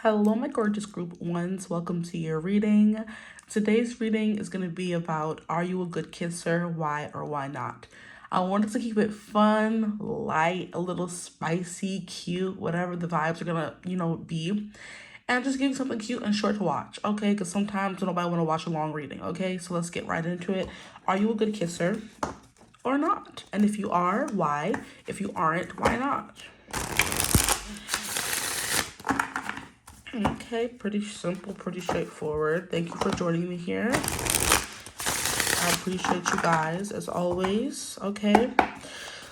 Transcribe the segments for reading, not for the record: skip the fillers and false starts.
Hello, my gorgeous group ones. Welcome to your reading. Today's reading is going to be about, are you a good kisser? Why or why not? I wanted to keep it fun, light, a little spicy, cute, whatever the vibes are going to, be. And just give you something cute and short to watch, okay? Because sometimes nobody want to watch a long reading, okay? So let's get right into it. Are you a good kisser or not? And if you are, why? If you aren't, why not? Okay, pretty simple, pretty straightforward. Thank you for joining me here. I appreciate you guys as always, okay?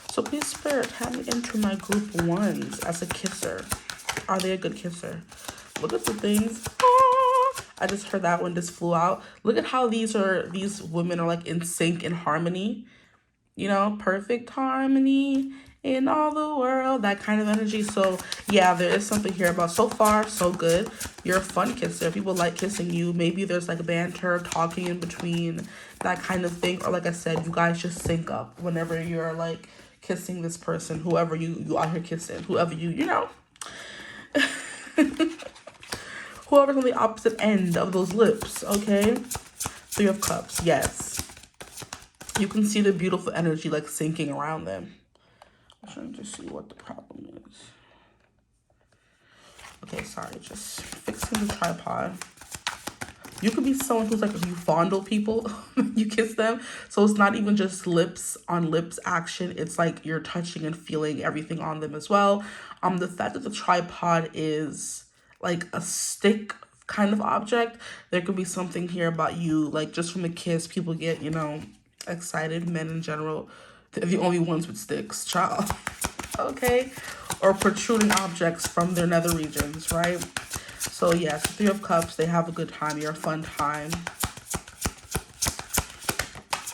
So please, Spirit, have me into my group ones as a kisser. Are they a good kisser? Look at the things. Ah, I just heard that one just flew out. Look at how these women are like in sync, in harmony. Perfect harmony in all the world, that kind of energy. So yeah, there is something here about so far so good. You're a fun kisser. People like kissing you. Maybe there's like banter, talking in between, that kind of thing. Or like I said, you guys just sync up whenever you're like kissing this person, whoever you out here kissing, whoever whoever's on the opposite end of those lips, okay? Three of Cups, yes. You can see the beautiful energy like sinking around them. I'm trying to see what the problem is. Okay, sorry, just fixing the tripod. You could be someone who's like, you fondle people, you kiss them. So it's not even just lips on lips action. It's like you're touching and feeling everything on them as well. The fact that the tripod is like a stick kind of object, there could be something here about you, like just from a kiss, people get, excited. Men in general, they're the only ones with sticks, child. Okay, or protruding objects from their nether regions, right? So yes, Three of Cups, they have a good time. You're a fun time.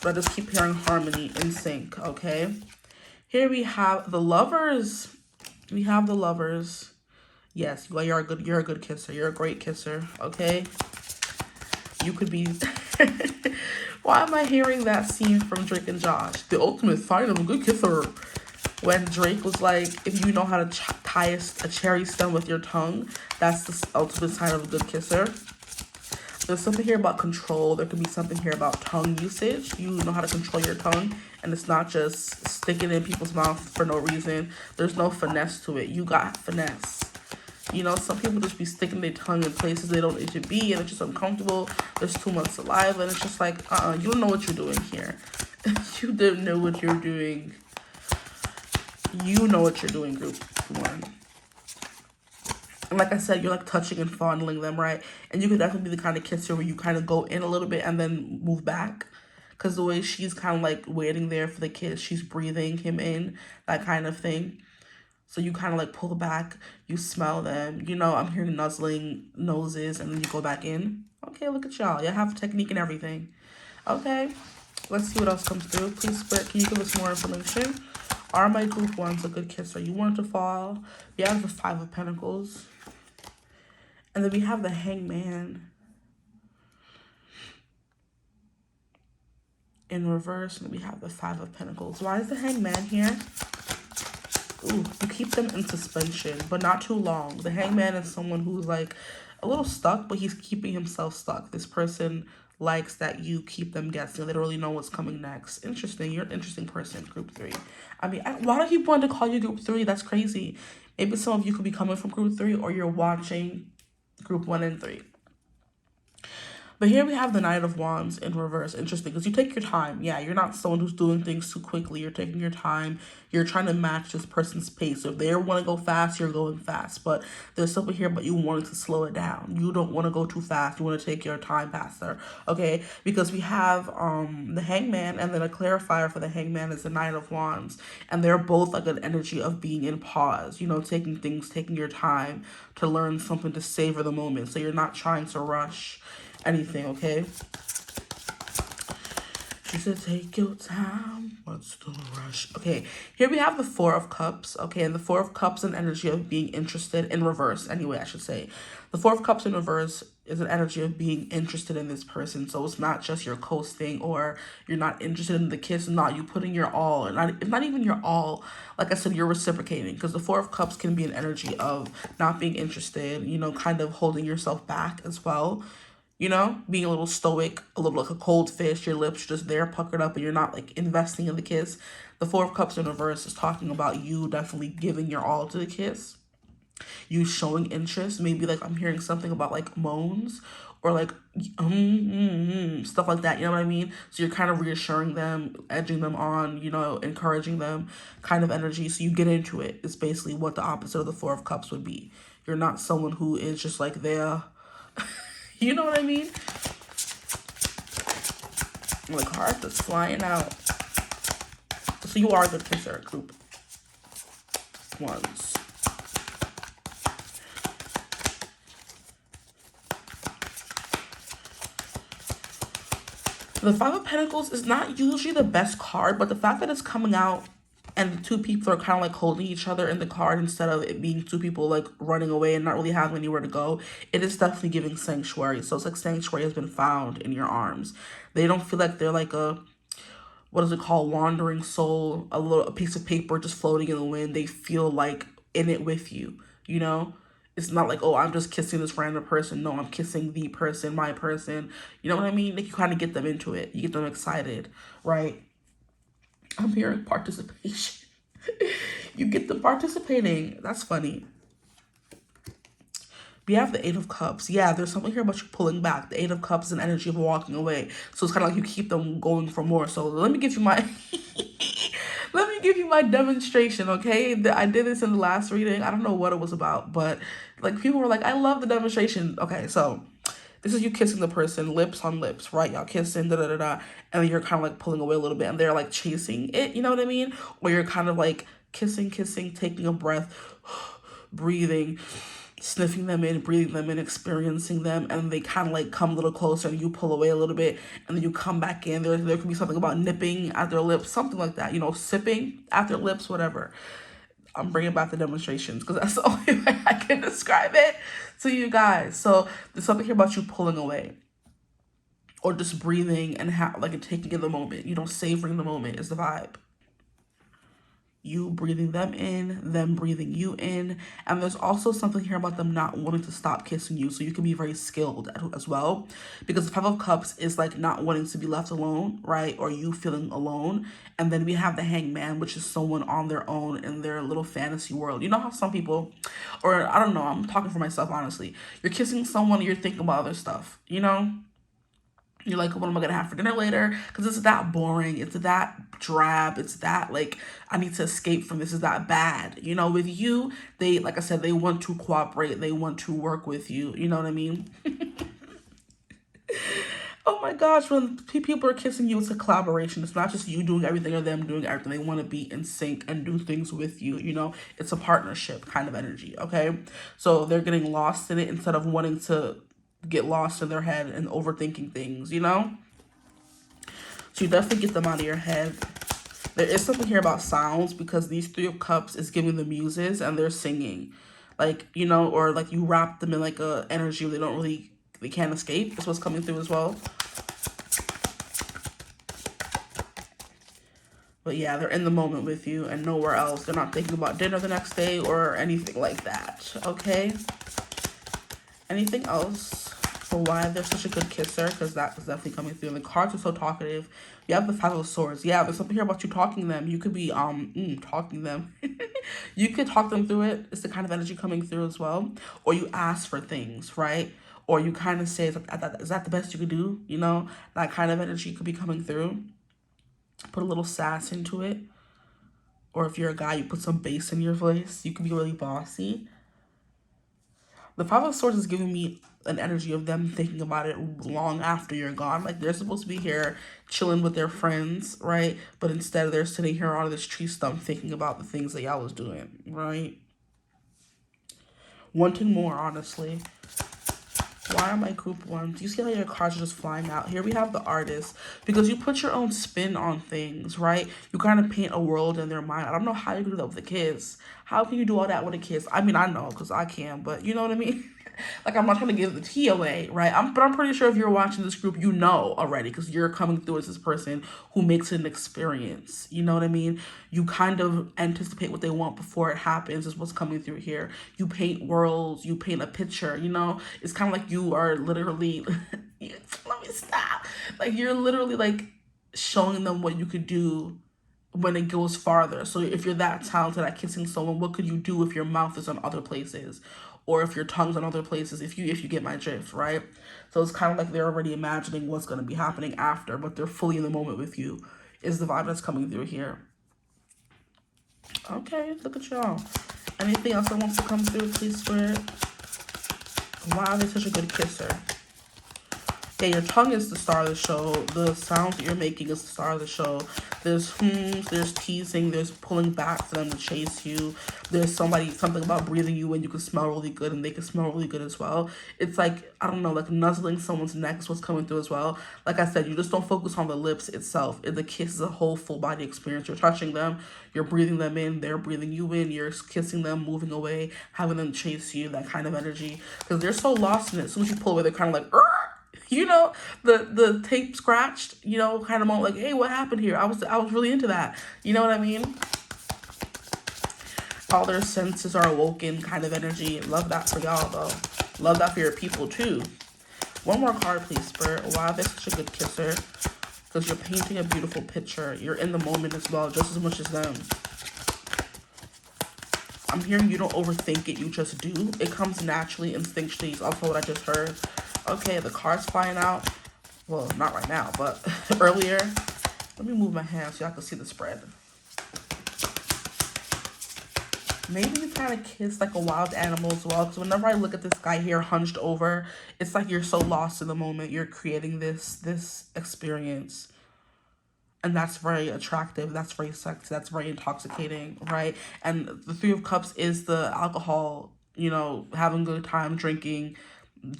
But I just keep hearing harmony, in sync, okay? Here we have the Lovers. We have the Lovers. Yes, you're a good kisser. You're a great kisser, okay? You could be why am I hearing that scene from Drake and Josh? The ultimate sign of a good kisser. When Drake was like, if you know how to tie a cherry stem with your tongue, that's the ultimate sign of a good kisser. There's something here about control. There could be something here about tongue usage. You know how to control your tongue, and it's not just sticking in people's mouth for no reason. There's no finesse to it. You got finesse. Some people just be sticking their tongue in places they don't need to be, and it's just uncomfortable. There's too much saliva, and it's just like, you don't know what you're doing here. You didn't know what you're doing. You know what you're doing, group one. And like I said, you're like touching and fondling them, right? And you could definitely be the kind of kisser where you kind of go in a little bit and then move back. Because the way she's kind of like waiting there for the kiss, she's breathing him in, that kind of thing. So you kind of like pull back, you smell them. I'm hearing nuzzling noses, and then you go back in. Okay, look at y'all. Y'all have technique and everything. Okay, let's see what else comes through. Please, Spirit, can you give us more information? Are my group ones a good kisser? You want to fall? We have the Five of Pentacles. And then we have the Hangman in reverse. And we have the Five of Pentacles. Why is the Hangman here? Ooh, you keep them in suspension, but not too long. The Hangman is someone who's like a little stuck, but he's keeping himself stuck. This person likes that you keep them guessing. They don't really know what's coming next. Interesting. You're an interesting person, group three. I mean, why do people want to call you group three? That's crazy. Maybe some of you could be coming from group three, or you're watching group 1 and 3. But here we have the Knight of Wands in reverse. Interesting, because you take your time. Yeah, you're not someone who's doing things too quickly. You're taking your time. You're trying to match this person's pace. So if they want to go fast, you're going fast. But there's something here about you wanting to slow it down. You don't want to go too fast. You want to take your time faster, okay? Because we have the Hangman, and then a clarifier for the Hangman is the Knight of Wands. And they're both like an energy of being in pause, taking your time to learn something, to savor the moment. So you're not trying to rush anything, okay? She said, take your time. What's the rush? Okay, here we have the Four of Cups, okay? And the Four of Cups and energy of being interested in reverse. Anyway, I should say. The Four of Cups in reverse is an energy of being interested in this person. So it's not just your coasting or you're not interested in the kiss. Not you putting your all, and not even your all. Like I said, you're reciprocating, because the Four of Cups can be an energy of not being interested, you know, kind of holding yourself back as well. You know, being a little stoic, a little like a cold fish, your lips just there puckered up and you're not like investing in the kiss. The Four of Cups in reverse is talking about you definitely giving your all to the kiss, you showing interest. Maybe like I'm hearing something about like moans or like stuff like that, you know what I mean? So you're kind of reassuring them, edging them on, you know, encouraging them, kind of energy. So you get into it. It's basically what the opposite of the Four of Cups would be. You're not someone who is just like there. You know what I mean? The card that's flying out. So you are a good kisser, group ones. The Five of Pentacles is not usually the best card, but the fact that it's coming out and the two people are kind of like holding each other in the card instead of it being two people like running away and not really having anywhere to go, it is definitely giving sanctuary. So it's like sanctuary has been found in your arms. They don't feel like they're like a, what is it called, wandering soul, a piece of paper just floating in the wind. They feel like in it with you, you know? It's not like, oh, I'm just kissing this random person. No, I'm kissing the person, my person. You know what I mean? Like you kind of get them into it. You get them excited, right? I'm hearing participation. You get them participating. That's funny. We have the Eight of Cups. Yeah, there's something here about you pulling back. The Eight of Cups is an energy of walking away. So it's kind of like you keep them going for more. So let me give you my... let me give you my demonstration, okay? I did this in the last reading. I don't know what it was about, but like people were like, I love the demonstration. Okay, so this is you kissing the person, lips on lips, right? Y'all kissing, da-da-da-da. And then you're kind of like pulling away a little bit and they're like chasing it, you know what I mean? Or you're kind of like kissing, taking a breath, breathing, sniffing them in, breathing them in, experiencing them, and they kind of like come a little closer and you pull away a little bit and then you come back in. There could be something about nipping at their lips, something like that, you know, sipping at their lips, whatever. I'm bringing back the demonstrations because that's the only way I can describe it to you guys. So there's something here about you pulling away or just breathing and like taking in the moment, you know, savoring the moment is the vibe. You breathing them in, them breathing you in. And there's also something here about them not wanting to stop kissing you. So you can be very skilled as well. Because the Five of Cups is like not wanting to be left alone, right? Or you feeling alone. And then we have the Hangman, which is someone on their own in their little fantasy world. You know how some people, or I don't know, I'm talking for myself, honestly. You're kissing someone and you're thinking about other stuff, you know? You're like, what am I going to have for dinner later? Because it's that boring. It's that drab. It's that, like, I need to escape from this. Is that bad? You know, with you, they, like I said, they want to cooperate. They want to work with you. You know what I mean? Oh my gosh, when people are kissing you, it's a collaboration. It's not just you doing everything or them doing everything. They want to be in sync and do things with you, you know? It's a partnership kind of energy, okay? So they're getting lost in it instead of wanting to get lost in their head and overthinking things, you know? So you definitely get them out of your head. There is something here about sounds because these Three of Cups is giving the muses and they're singing. Like, you know, or like you wrap them in like a energy where they can't escape. That's what's coming through as well. But yeah, they're in the moment with you and nowhere else. They're not thinking about dinner the next day or anything like that, okay? Anything else for why they're such a good kisser? Because that is definitely coming through. And the cards are so talkative. You have the Five of Swords. Yeah, there's something here about you talking them. You could be talking them. You could talk them through it. It's the kind of energy coming through as well. Or you ask for things, right? Or you kind of say, is that the best you could do? You know, that kind of energy could be coming through. Put a little sass into it. Or if you're a guy, you put some bass in your voice. You could be really bossy. The Five of Swords is giving me an energy of them thinking about it long after you're gone. Like they're supposed to be here chilling with their friends, right? But instead they're sitting here on this tree stump thinking about the things that y'all was doing, right? Wanting more, honestly. Why are my group ones? You see how your cards are just flying out? Here we have the Artist. Because you put your own spin on things, right? You kind of paint a world in their mind. I don't know how you can do that with a kiss. How can you do all that with a kiss? I mean, I know because I can, but you know what I mean? Like, I'm not trying to give the tea away, right? But I'm pretty sure if you're watching this group, you know already, because you're coming through as this person who makes it an experience. You know what I mean? You kind of anticipate what they want before it happens, is what's coming through here. You paint worlds, you paint a picture, you know? It's kind of like you are literally, let me stop. Like, you're literally like showing them what you could do when it goes farther. So if you're that talented at kissing someone, what could you do if your mouth is on other places, or if your tongue's on other places, if you get my drift, right? So it's kind of like they're already imagining what's going to be happening after, but they're fully in the moment with you, is the vibe that's coming through here. Okay, look at y'all. Anything else that wants to come through, please, Spirit? Wow, they're such a good kisser. Yeah, your tongue is the star of the show. The sounds that you're making is the star of the show. There's there's teasing, there's pulling back for them to chase you. There's something about breathing you in. You can smell really good and they can smell really good as well. It's like, I don't know, like nuzzling someone's neck is what's coming through as well. Like I said, you just don't focus on the lips itself. The kiss is a whole full body experience. You're touching them, you're breathing them in, they're breathing you in, you're kissing them, moving away, having them chase you, that kind of energy. Because they're so lost in it. As soon as you pull away, they're kind of like, "Arr!" You know, the tape scratched, you know, kind of moment, like, hey, what happened here? I was really into that. You know what I mean? All their senses are awoken kind of energy. Love that for y'all, though. Love that for your people, too. One more card, please, Spirit. Wow, they're such a good kisser. Because you're painting a beautiful picture. You're in the moment as well, just as much as them. I'm hearing you don't overthink it. You just do. It comes naturally, instinctually. It's also what I just heard. Okay, the card's flying out. Well, not right now, but earlier. Let me move my hand so y'all can see the spread. Maybe you kind of kiss like a wild animal as well. Because whenever I look at this guy here hunched over, it's like you're so lost in the moment. You're creating this experience. And that's very attractive. That's very sexy. That's very intoxicating, right? And the Three of Cups is the alcohol, you know, having a good time, drinking,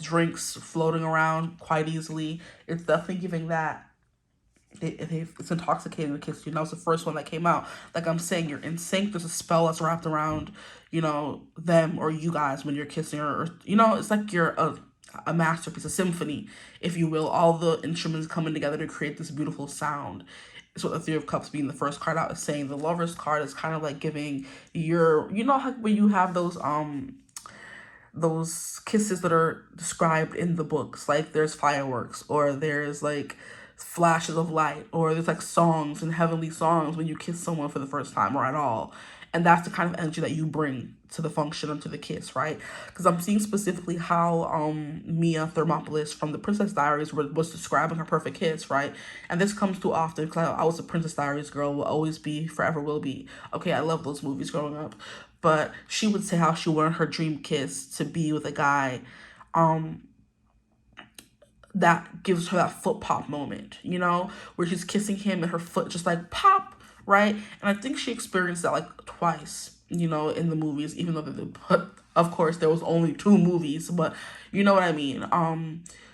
drinks floating around quite easily. It's definitely giving that. It's intoxicating to kiss you. And that was the first one that came out. Like I'm saying, you're in sync. There's a spell that's wrapped around, you know, them or you guys when you're kissing, or you know, it's like you're a masterpiece, a symphony, if you will. All the instruments coming together to create this beautiful sound. It's what the Three of Cups being the first card out is saying. The Lover's card is kind of like giving your, you know, how when you have those kisses that are described in the books, like there's fireworks, or there's like flashes of light, or there's like songs and heavenly songs when you kiss someone for the first time or at all. And that's the kind of energy that you bring to the function and to the kiss, right? Because I'm seeing specifically how Mia Thermopolis from the Princess Diaries was describing her perfect kiss, right? And this comes too often because I was a Princess Diaries girl, will always be, forever will be. Okay, I love those movies growing up. But she would say how she wanted her dream kiss to be with a guy that gives her that foot pop moment, you know, where she's kissing him and her foot just like pop, right? And I think she experienced that like twice, you know, in the movies, even though of course there was only 2 movies, but you know what I mean.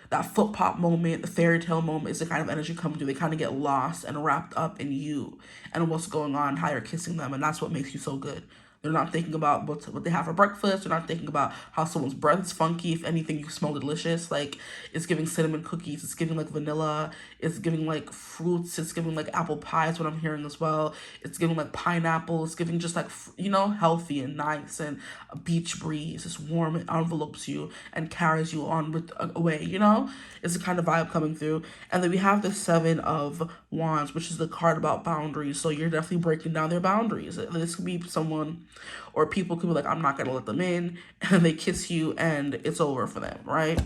That foot pop moment, the fairy tale moment is the kind of energy coming through. They kind of get lost and wrapped up in you and what's going on, how you're kissing them, and that's what makes you so good. They're not thinking about what they have for breakfast. They're not thinking about how someone's breath is funky. If anything, you smell delicious. Like, it's giving cinnamon cookies. It's giving, like, vanilla. It's giving, like, fruits. It's giving, like, apple pie is what I'm hearing as well. It's giving, like, pineapple. It's giving just, like, you know, healthy and nice. And a beach breeze. It's warm. It envelopes you and carries you on with away, you know? It's the kind of vibe coming through. And then we have the 7 of Wands, which is the card about boundaries. So you're definitely breaking down their boundaries. This could be someone, or people could be like, I'm not going to let them in, and they kiss you and it's over for them, right?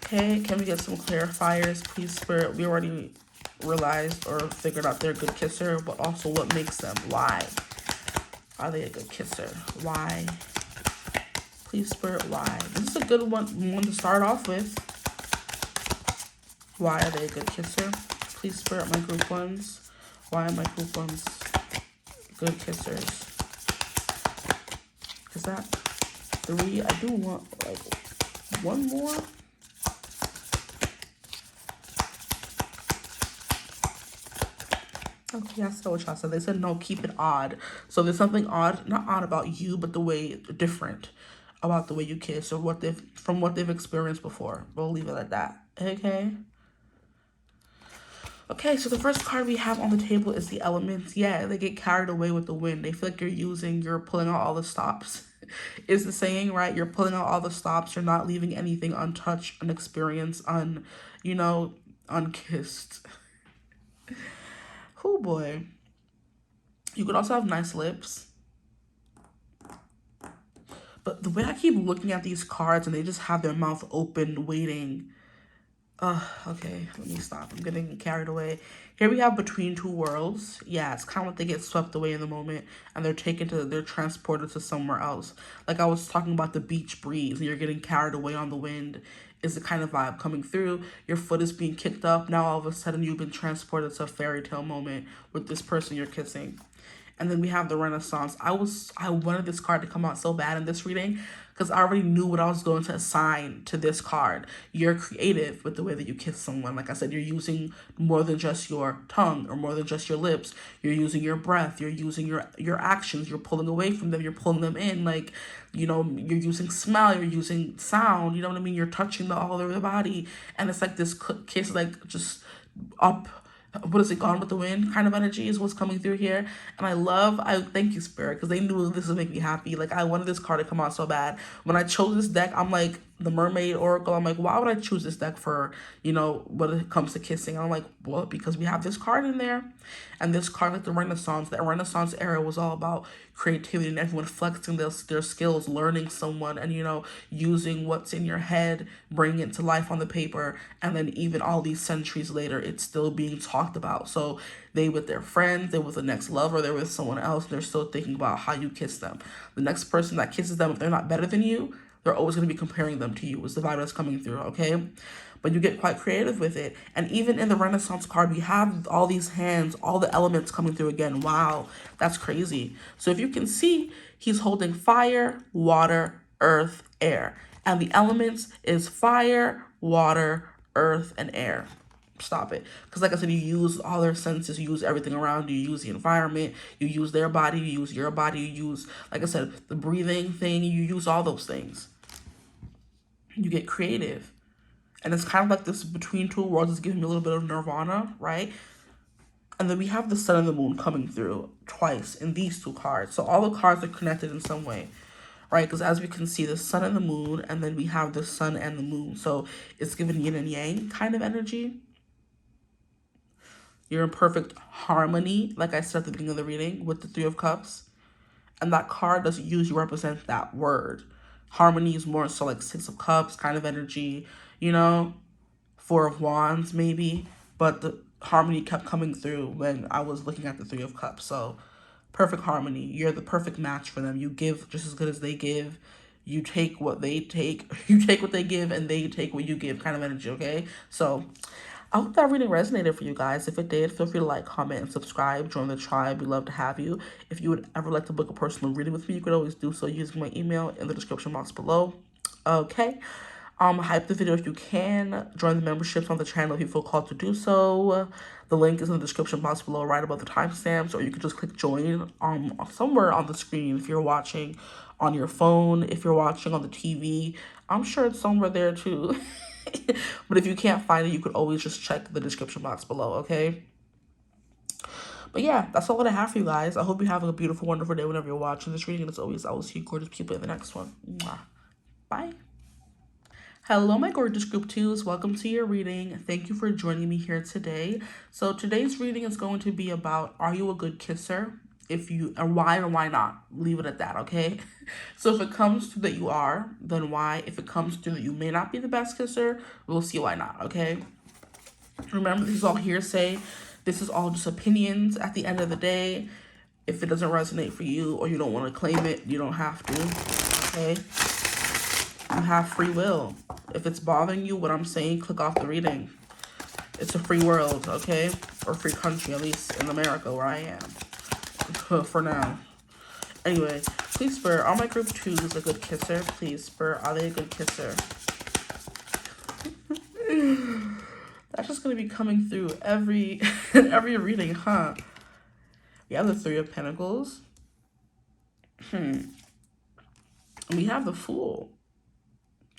Okay, can we get some clarifiers, please, Spirit? We already realized or figured out they're a good kisser, but also what makes them? Why are they a good kisser? Why? Please, Spirit, why? This is a good one to start off with. Why are they a good kisser? Please, Spirit, my group ones. Why are my group ones good kissers? Is that 3? I do want like one more. Okay, I saw what y'all said. They said no, keep it odd. So there's something odd, not odd about you, but the way different. about the way you kiss or what they've experienced before. We'll leave it at that. Okay. Okay, so the first card we have on the table is the elements. Yeah, they get carried away with the wind. They feel like you're pulling out all the stops. Is the saying, right? You're pulling out all the stops. You're not leaving anything untouched, unexperienced, unkissed. Oh boy. You could also have nice lips. But the way I keep looking at these cards and they just have their mouth open, waiting. Okay, let me stop. I'm getting carried away. Here we have Between Two Worlds. Yeah, it's kind of like they get swept away in the moment and they're transported to somewhere else. Like I was talking about the beach breeze and you're getting carried away on the wind is the kind of vibe coming through. Your foot is being kicked up. Now all of a sudden you've been transported to a fairy tale moment with this person you're kissing. And then we have the Renaissance. I wanted this card to come out so bad in this reading because I already knew what I was going to assign to this card. You're creative with the way that you kiss someone. Like I said, you're using more than just your tongue or more than just your lips. You're using your breath. You're using your actions. You're pulling away from them. You're pulling them in. Like, you're using smell. You're using sound. You know what I mean? You're touching all over the body. And it's like this kiss, like just up. What is it, Gone with the Wind kind of energy is what's coming through here. And I thank you, Spirit, because they knew this would make me happy. Like, I wanted this card to come out so bad. When I chose this deck, I'm like, the Mermaid Oracle, I'm like, why would I choose this deck for, when it comes to kissing? And I'm like, well, because we have this card in there. And this card, like the Renaissance, that Renaissance era was all about creativity and everyone flexing their skills, learning someone, and, using what's in your head, bringing it to life on the paper. And then even all these centuries later, it's still being talked about. So they with their friends, they're with the next lover, they're with someone else, and they're still thinking about how you kiss them. The next person that kisses them, if they're not better than you, they're always going to be comparing them to you. Is the vibe that's coming through, okay? But you get quite creative with it. And even in the Renaissance card, we have all these hands, all the elements coming through again. Wow, that's crazy. So if you can see, he's holding fire, water, earth, air. And the elements is fire, water, earth, and air. Stop it. Because like I said, you use all their senses, you use everything around you, you use the environment, you use their body, you use your body, you use, like I said, the breathing thing, you use all those things. You get creative. And it's kind of like this Between Two Worlds is giving me a little bit of Nirvana, right? And then we have the Sun and the Moon coming through twice in these two cards. So all the cards are connected in some way, right? Because as we can see, the Sun and the Moon, and then we have the Sun and the Moon. So it's giving yin and yang kind of energy. You're in perfect harmony, like I said at the beginning of the reading, with the Three of Cups. And that card doesn't usually represent that word. Harmony is more so like Six of Cups kind of energy, Four of Wands maybe. But the harmony kept coming through when I was looking at the Three of Cups. So perfect harmony. You're the perfect match for them. You give just as good as they give. You take what they take. You take what they give and they take what you give kind of energy, okay? So I hope that reading resonated for you guys. If it did, feel free to like, comment, and subscribe. Join the tribe. We'd love to have you. If you would ever like to book a personal reading with me, you could always do so using my email in the description box below. Okay. Hype the video if you can. Join the memberships on the channel if you feel called to do so. The link is in the description box below right above the timestamps, or you could just click join somewhere on the screen if you're watching on your phone, if you're watching on the TV. I'm sure it's somewhere there too. But if you can't find it, you could always just check the description box below, okay? But yeah, that's all that I have for you guys. I hope you're having a beautiful, wonderful day whenever you're watching this reading. And as always, I will see you gorgeous people in the next one. Mwah. Bye. Hello, my gorgeous group 2s. Welcome to your reading. Thank you for joining me here today. So today's reading is going to be about, are you a good kisser? And why not? Leave it at that, okay? So if it comes to that you are, then why? If it comes to that you may not be the best kisser, we'll see why not, okay? Remember, this is all hearsay. This is all just opinions at the end of the day. If it doesn't resonate for you or you don't want to claim it, you don't have to, okay? You have free will. If it's bothering you, what I'm saying, click off the reading. It's a free world, okay? Or free country, at least in America where I am. For now. Anyway, please, Spirit, are my group 2s a good kisser? Please, Spirit, are they a good kisser? That's just going to be coming through every reading, huh? We have the Three of Pentacles. And we have the Fool.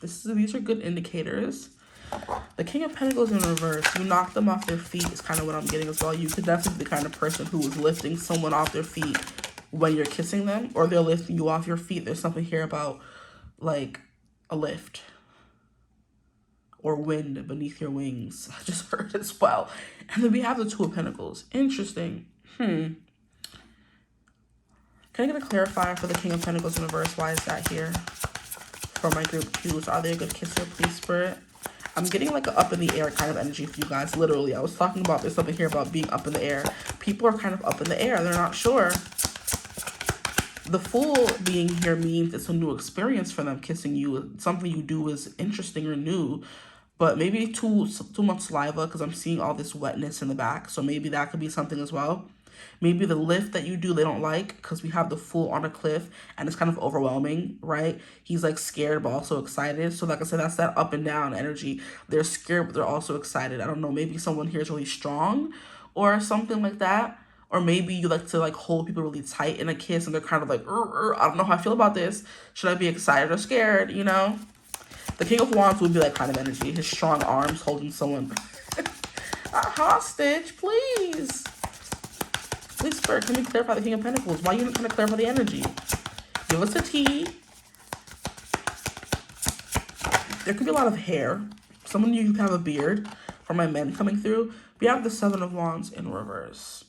These are good indicators. The King of Pentacles in reverse. You knock them off their feet is kind of what I'm getting as well. You could definitely be the kind of person who is lifting someone off their feet when you're kissing them, or they're lifting you off your feet. There's something here about like a lift or wind beneath your wings. I just heard as well. And then we have the Two of Pentacles. Interesting. Can I get a clarifier for the King of Pentacles in reverse? Why is that here? For my group Qs, are they a good kisser, please, Spirit? I'm getting like an up in the air kind of energy for you guys. Literally, I was talking about, there's something here about being up in the air. People are kind of up in the air. They're not sure. The Fool being here means it's a new experience for them kissing you. Something you do is interesting or new. But maybe too much saliva, because I'm seeing all this wetness in the back. So maybe that could be something as well. Maybe the lift that you do, they don't like, because we have the Fool on a cliff and it's kind of overwhelming, right? He's like scared, but also excited. So like I said, that's that up and down energy. They're scared, but they're also excited. I don't know, maybe someone here is really strong or something like that. Or maybe you like to like hold people really tight in a kiss and they're kind of like, I don't know how I feel about this. Should I be excited or scared, you know? The King of Wands would be that kind of energy. His strong arms holding someone. A hostage, please. Please, Spirit, can we clarify the King of Pentacles? Why are you not trying to clarify the energy? Give us a tea. There could be a lot of hair. Some of you have a beard. For my men coming through. We have the Seven of Wands in reverse.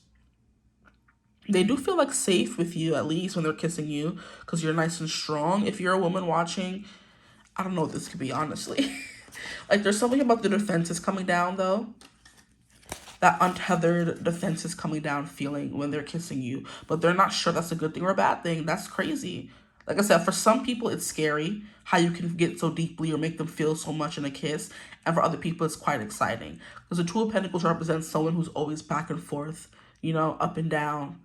They do feel like safe with you, at least when they're kissing you, because you're nice and strong. If you're a woman watching, I don't know what this could be, honestly. Like, there's something about the defenses coming down, though. That untethered defenses coming down feeling when they're kissing you. But they're not sure that's a good thing or a bad thing. That's crazy. Like I said, for some people, it's scary how you can get so deeply or make them feel so much in a kiss. And for other people, it's quite exciting. Because the Two of Pentacles represents someone who's always back and forth, you know, up and down.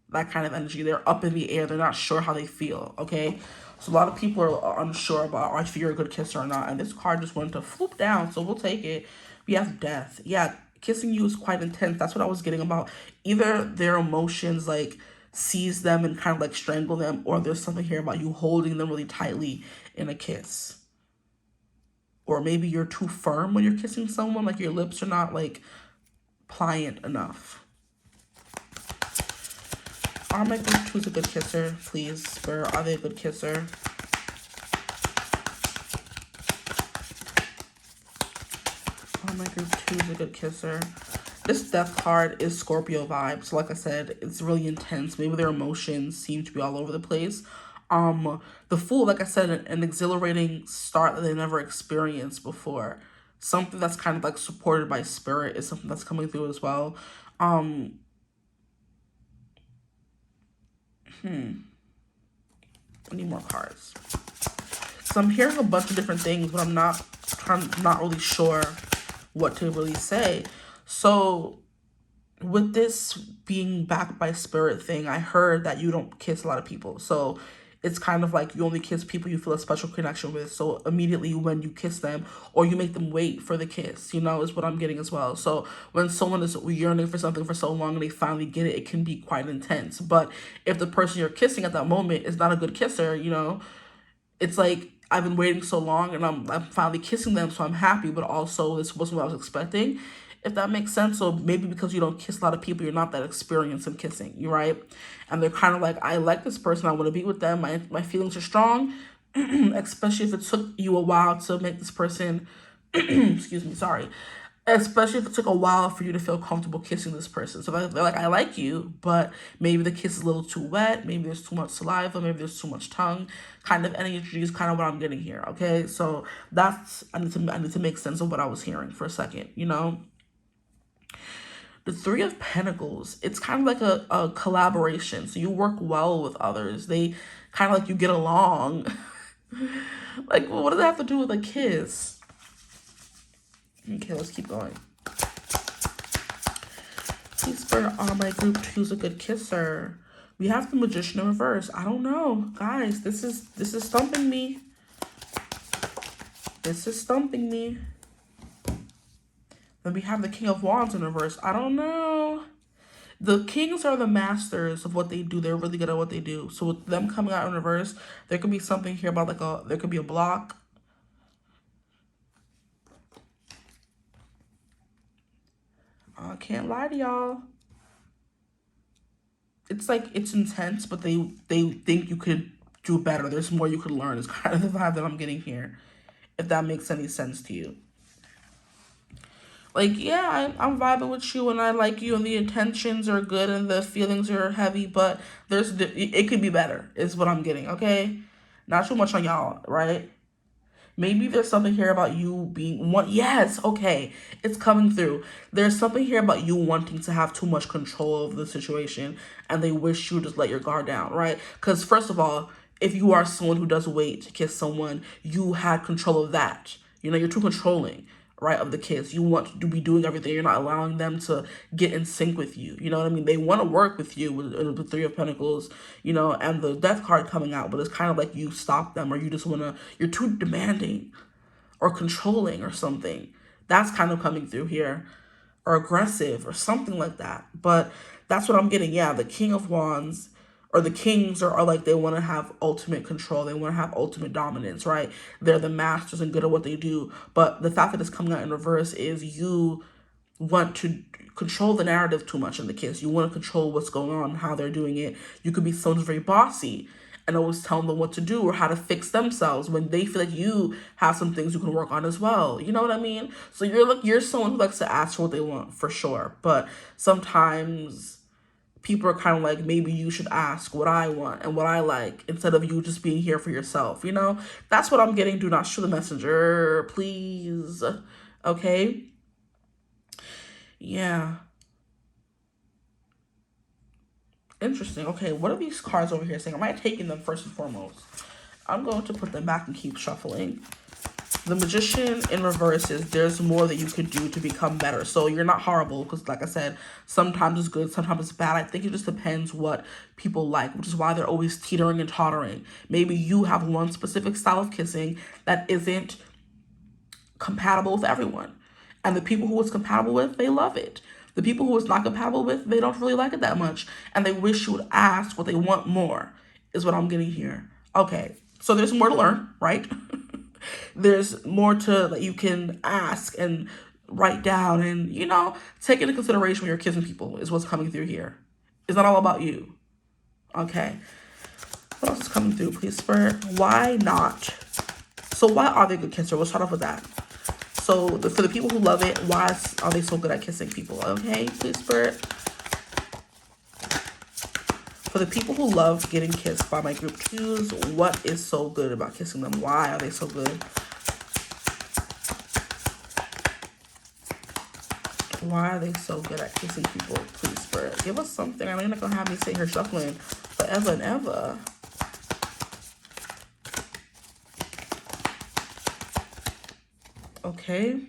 That kind of energy. They're up in the air. They're not sure how they feel, okay? So a lot of people are unsure about if you're a good kisser or not. And this card just went to floop down, so we'll take it. We have Death. Yeah, kissing you is quite intense. That's what I was getting about. Either their emotions like seize them and kind of like strangle them, or there's something here about you holding them really tightly in a kiss. Or maybe you're too firm when you're kissing someone, like your lips are not like pliant enough. Are my group Qs a good kisser, please? Spirit, are they a good kisser? Are my group Qs a good kisser? This Death card is Scorpio vibes. So like I said, it's really intense. Maybe their emotions seem to be all over the place. The Fool, like I said, an exhilarating start that they never experienced before. Something that's kind of like supported by Spirit is something that's coming through as well. I need more cards. So I'm hearing a bunch of different things, but I'm not really sure what to really say. So with this being backed by Spirit thing, I heard that you don't kiss a lot of people. So it's kind of like you only kiss people you feel a special connection with. So immediately when you kiss them, or you make them wait for the kiss, you know, is what I'm getting as well. So when someone is yearning for something for so long and they finally get it, it can be quite intense. But if the person you're kissing at that moment is not a good kisser, you know, it's like, I've been waiting so long and I'm finally kissing them, so I'm happy, but also this wasn't what I was expecting, if that makes sense. So maybe because you don't kiss a lot of people, you're not that experienced in kissing, you right? And they're kind of like, I like this person, I want to be with them, my feelings are strong, especially if it took you a while to make this person, excuse me, sorry, especially if it took a while for you to feel comfortable kissing this person. So they're like, I like you, but maybe the kiss is a little too wet, maybe there's too much saliva, maybe there's too much tongue, kind of energy is kind of what I'm getting here, okay? So that's, I need to make sense of what I was hearing for a second, you know? The Three of Pentacles, it's kind of like a collaboration. So you work well with others. They kind of like, you get along. Like, what does that have to do with a kiss? Okay, let's keep going. Please, Spirit, are my group Qs a good kisser? We have the Magician in reverse. I don't know. Guys, this is stumping me. This is stumping me. Then we have the King of Wands in reverse. I don't know. The kings are the masters of what they do. They're really good at what they do. So with them coming out in reverse, there could be something here about there could be a block. I can't lie to y'all. It's like, it's intense, but they think you could do better. There's more you could learn. Is kind of the vibe that I'm getting here, if that makes any sense to you. Like, yeah, I'm vibing with you and I like you and the intentions are good and the feelings are heavy, but it could be better is what I'm getting, okay? Not too much on y'all, right? Maybe there's something here about you being yes, okay, it's coming through. There's something here about you wanting to have too much control of the situation and they wish you just let your guard down, right? Because first of all, if you are someone who does wait to kiss someone, you had control of that. You know, you're too controlling, right, of the kiss. You want to be doing everything. You're not allowing them to get in sync with you. You know what I mean? They want to work with you with the Three of Pentacles, you know, and the Death card coming out, but it's kind of like you stop them or you just want to, you're too demanding or controlling or something. That's kind of coming through here, or aggressive or something like that. But that's what I'm getting. Yeah, the King of Wands or the kings are like, they want to have ultimate control. They want to have ultimate dominance, right? They're the masters and good at what they do. But the fact that it's coming out in reverse is you want to control the narrative too much in the kiss. You want to control what's going on, how they're doing it. You could be someone who's very bossy and always telling them what to do or how to fix themselves when they feel like you have some things you can work on as well. You know what I mean? So you're someone who likes to ask for what they want, for sure. But sometimes people are kind of like, maybe you should ask what I want and what I like instead of you just being here for yourself, you know? That's what I'm getting. Do not shoot the messenger, please. Okay? Yeah. Interesting. Okay, what are these cards over here saying? Am I taking them first and foremost? I'm going to put them back and keep shuffling. The Magician in reverse is there's more that you could do to become better. So you're not horrible because, like I said, sometimes it's good, sometimes it's bad. I think it just depends what people like, which is why they're always teetering and tottering. Maybe you have one specific style of kissing that isn't compatible with everyone. And the people who it's compatible with, they love it. The people who it's not compatible with, they don't really like it that much. And they wish you would ask what they want more, is what I'm getting here. Okay, so there's more to learn, right? There's more that you can ask and write down and, you know, take into consideration when you're kissing people is what's coming through here. It's not all about you. Okay. What else is coming through, please, Spirit? Why not? So why are they a good kisser? We'll start off with that. So for the people who love it, why are they so good at kissing people? Okay, please, Spirit. For the people who love getting kissed by my group 2s, what is so good about kissing them? Why are they so good? Why are they so good at kissing people? Please, Spirit. Give us something. I know you're not going to have me sit here shuffling forever and ever. Okay.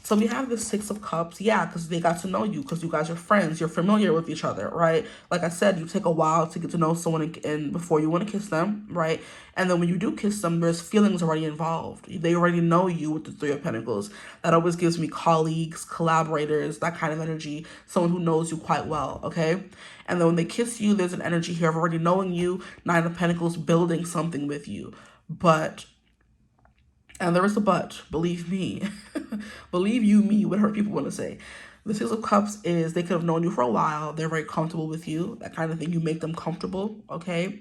So we have the Six of Cups, yeah, because they got to know you, because you guys are friends, you're familiar with each other, right? Like I said, you take a while to get to know someone and before you want to kiss them, right? And then when you do kiss them, there's feelings already involved. They already know you with the Three of Pentacles. That always gives me colleagues, collaborators, that kind of energy, someone who knows you quite well, okay? And then when they kiss you, there's an energy here of already knowing you, Nine of Pentacles, building something with you. And there is a but, believe me. Believe you me, whatever people want to say. The Six of Cups is they could have known you for a while. They're very comfortable with you. That kind of thing. You make them comfortable, okay?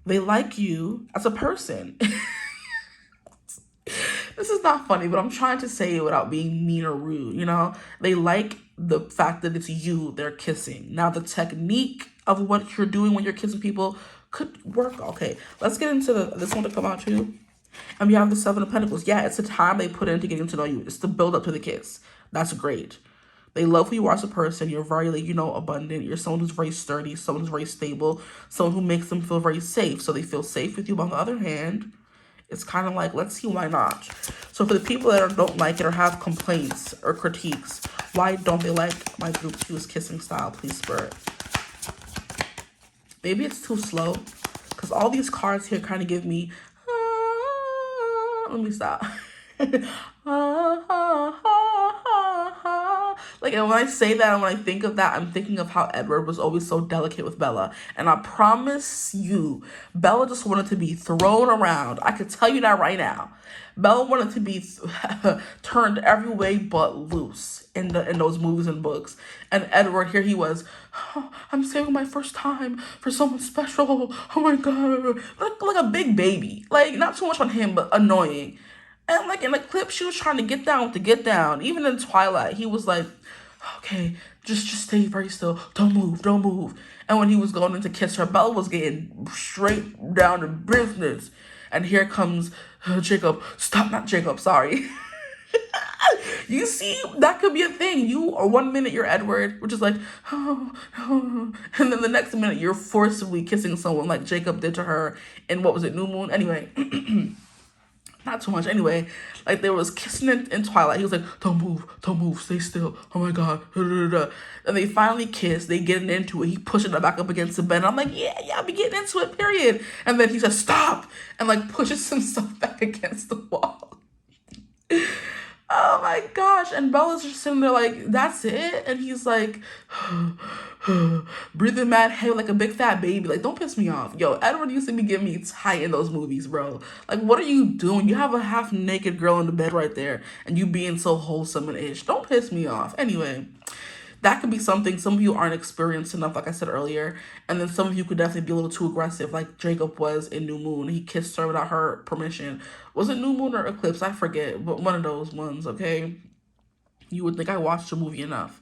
They like you as a person. This is not funny, but I'm trying to say it without being mean or rude, you know? They like the fact that it's you they're kissing. Now, the technique of what you're doing when you're kissing people could work. Okay, let's get into this one to come out too. And we have the Seven of Pentacles. Yeah, it's the time they put into getting to know you. It's the build up to the kiss. That's great. They love who you are as a person. You're very, like, you know, abundant. You're someone who's very sturdy, someone who's very stable, someone who makes them feel very safe. So they feel safe with you. But on the other hand, it's kind of like, let's see, why not? So for the people that don't like it or have complaints or critiques, why don't they like my group 2's kissing style, please, Spirit? Maybe it's too slow, because all these cards here kind of give me, let me stop. Like, and when I say that and when I think of that, I'm thinking of how Edward was always so delicate with Bella. And I promise you, Bella just wanted to be thrown around. I could tell you that right now. Bella wanted to be turned every way but loose in those movies and books. And Edward, here he was, oh, I'm saving my first time for someone special. Oh my God. Like a big baby. Like, not too much on him, but annoying. And like in the clip, she was trying to get down with the get down. Even in Twilight, he was like, okay, just stay very still. Don't move, don't move. And when he was going in to kiss her, Bella was getting straight down to business. And here comes Jacob. Stop, not Jacob, sorry. You see, that could be a thing. You, or 1 minute you're Edward, which is like, oh, and then the next minute you're forcibly kissing someone like Jacob did to her in, what was it, New Moon? Anyway, not too much. Anyway, like they was kissing in Twilight. He was like, don't move, stay still. Oh my God. And they finally kiss. They getting into it. He pushing her back up against the bed. I'm like, yeah, I'll be getting into it, period. And then he says, stop, and like pushes himself back against the wall. Oh my gosh. And Bella's just sitting there like, that's it? And he's like, breathing mad heavy like a big fat baby. Like, don't piss me off. Yo, Edward used to be getting me tight in those movies, bro. Like, what are you doing? You have a half naked girl in the bed right there and you being so wholesome and ish. Don't piss me off. Anyway, that could be something. Some of you aren't experienced enough, like I said earlier. And then some of you could definitely be a little too aggressive, like Jacob was in New Moon. He kissed her without her permission. Was it New Moon or Eclipse? I forget, but one of those ones, okay? You would think I watched the movie enough.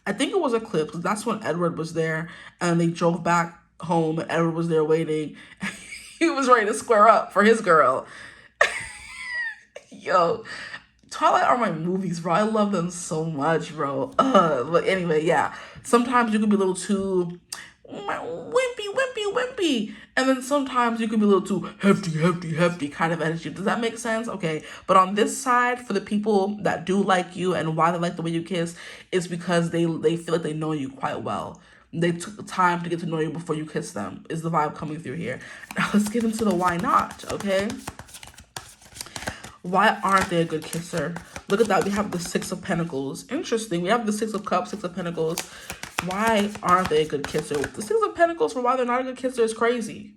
I think it was Eclipse. That's when Edward was there and they drove back home and Edward was there waiting. He was ready to square up for his girl. Yo, Twilight are my movies, bro. I love them so much, bro. But anyway, yeah. Sometimes you can be a little too wimpy. And then sometimes you can be a little too hefty kind of energy. Does that make sense? Okay. But on this side, for the people that do like you and why they like the way you kiss, is because they feel like they know you quite well. They took the time to get to know you before you kiss them, is the vibe coming through here. Now let's get into the why not, okay? Why aren't they a good kisser? Look at that. We have the Six of Pentacles. Interesting. We have the Six of Cups, Six of Pentacles. Why aren't they a good kisser? The Six of Pentacles for why they're not a good kisser is crazy.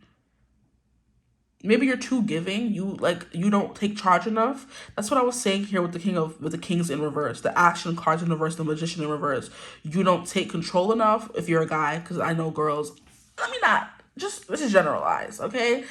Maybe you're too giving. You don't take charge enough. That's what I was saying here with the Kings in reverse, the Action cards in reverse, the Magician in reverse. You don't take control enough if you're a guy, because I know girls. Let me not. Just, this is generalized, okay?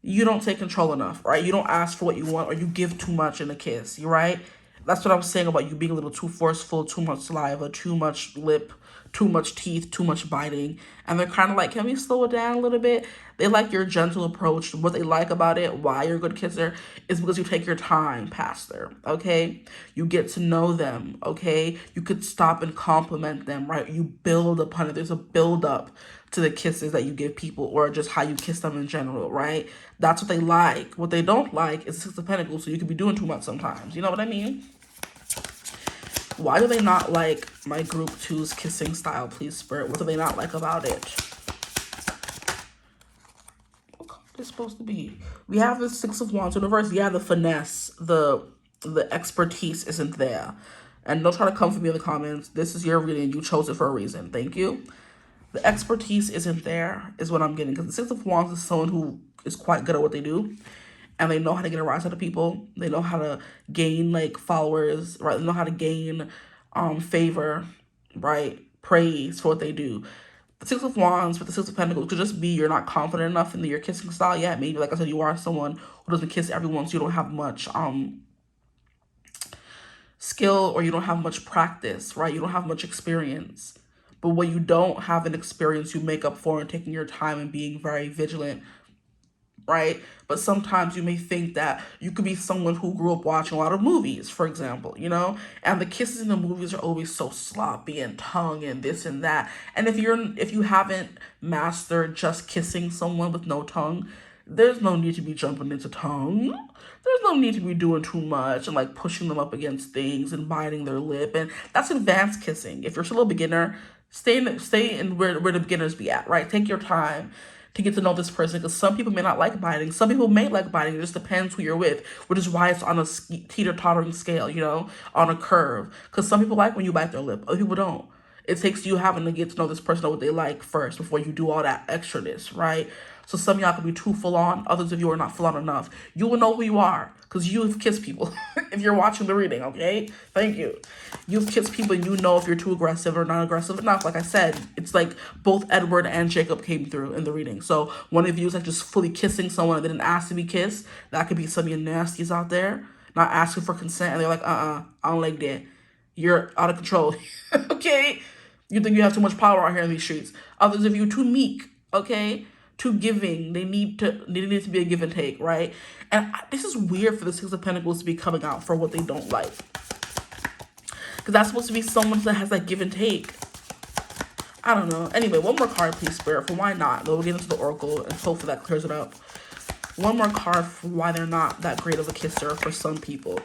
You don't take control enough, right? You don't ask for what you want, or you give too much in a kiss, right? That's what I was saying about you being a little too forceful, too much saliva, too much lip, too much teeth, too much biting. And they're kind of like, can we slow it down a little bit? They like your gentle approach. What they like about it, why you're a good kisser, is because you take your time past there, okay? You get to know them, okay? You could stop and compliment them, right? You build upon it. There's a build up to the kisses that you give people, or just how you kiss them in general, right? That's what they like. What they don't like is Six of Pentacles, so you could be doing too much sometimes. You know what I mean? Why do they not like my group 2's kissing style, please, Spirit? What do they not like about it? What color is supposed to be? We have the Six of Wands in reverse. Yeah, the finesse, the expertise isn't there. And don't try to come for me in the comments. This is your reading. You chose it for a reason. Thank you. The expertise isn't there, is what I'm getting. Because the Six of Wands is someone who is quite good at what they do. And they know how to get a rise out of people. They know how to gain, like, followers, right? They know how to gain favor, right? Praise for what they do. The Six of Wands with the Six of Pentacles could just be you're not confident enough in your kissing style yet. Maybe, like I said, you are someone who doesn't kiss everyone, so you don't have much skill, or you don't have much practice, right? You don't have much experience. But when you don't have an experience, you make up for in taking your time and being very vigilant, right? But sometimes you may think that you could be someone who grew up watching a lot of movies, for example, you know? And the kisses in the movies are always so sloppy and tongue and this and that. And if you haven't mastered just kissing someone with no tongue, there's no need to be jumping into tongue. There's no need to be doing too much and like pushing them up against things and biting their lip. And that's advanced kissing. If you're still a beginner, stay in where the beginners be at, right? Take your time. to get to know this person, because some people may not like biting. Some people may like biting. It just depends who you're with, which is why it's on a teeter-tottering scale, you know, on a curve. Because some people like when you bite their lip. Other people don't. It takes you having to get to know this person, know what they like first before you do all that extraness, right? So some of y'all can be too full on. Others of you are not full on enough. You will know who you are because you've kissed people if you're watching the reading, okay? Thank you. You've kissed people and you know if you're too aggressive or not aggressive enough. Like I said, it's like both Edward and Jacob came through in the reading. So one of you is like just fully kissing someone that didn't ask to be kissed. That could be some of your nasties out there not asking for consent. And they're like, I don't like that. You're out of control, okay? You think you have too much power out here in these streets. Others of you too meek, okay? Too giving. They need to be a give and take, right? And this is weird for the Six of Pentacles to be coming out for what they don't like. Because that's supposed to be someone that has that give and take. I don't know. Anyway, one more card, please, Spirit, for why not. Then we'll get into the Oracle and hopefully that clears it up. One more card for why they're not that great of a kisser for some people.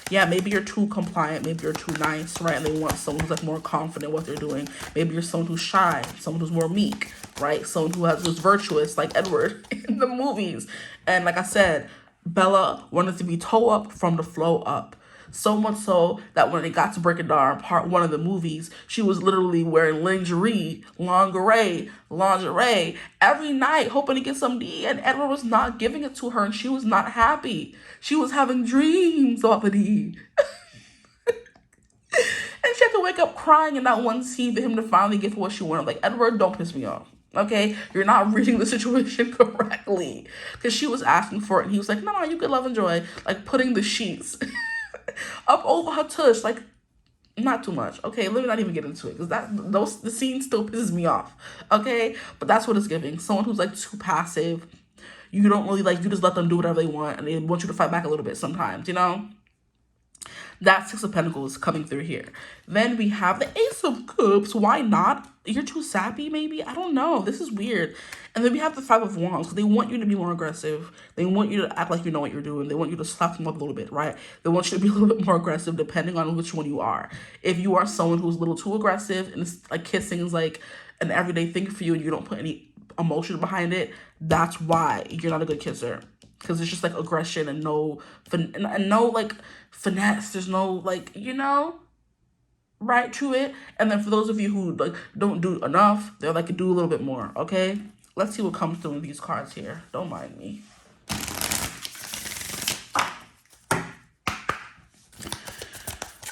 Yeah, maybe you're too compliant, maybe you're too nice, right? And they want someone who's like more confident in what they're doing. Maybe you're someone who's shy, someone who's more meek, right? Someone who's virtuous, like Edward in the movies. And like I said, Bella wanted to be toe up from the flow up. So much so that when it got to Breaking Dawn, part 1 of the movies, she was literally wearing lingerie every night, hoping to get some D. And Edward was not giving it to her, and she was not happy. She was having dreams about the D. And she had to wake up crying in that one scene for him to finally give her what she wanted. Like, Edward, don't piss me off. Okay, you're not reading the situation correctly. Because she was asking for it, and he was like, no, you could love and joy. Like, putting the sheets up over her tush, like, not too much. Okay, let me not even get into it, because the scene still pisses me off. Okay, but that's what it's giving. Someone who's like too passive. You don't really like, you just let them do whatever they want, and they want you to fight back a little bit sometimes, you know? That Six of Pentacles coming through here. Then we have the Ace of Cups. Why not? You're too sappy, maybe? I don't know. This is weird. And then we have the Five of Wands. So they want you to be more aggressive. They want you to act like you know what you're doing. They want you to slap them up a little bit, right? They want you to be a little bit more aggressive depending on which one you are. If you are someone who's a little too aggressive and it's like kissing is like an everyday thing for you and you don't put any emotion behind it, that's why you're not a good kisser. Because it's just like aggression and no like finesse. There's no like, you know, right to it. And then for those of you who like don't do enough, they're like, do a little bit more. Okay, let's see what comes through in these cards here. Don't mind me.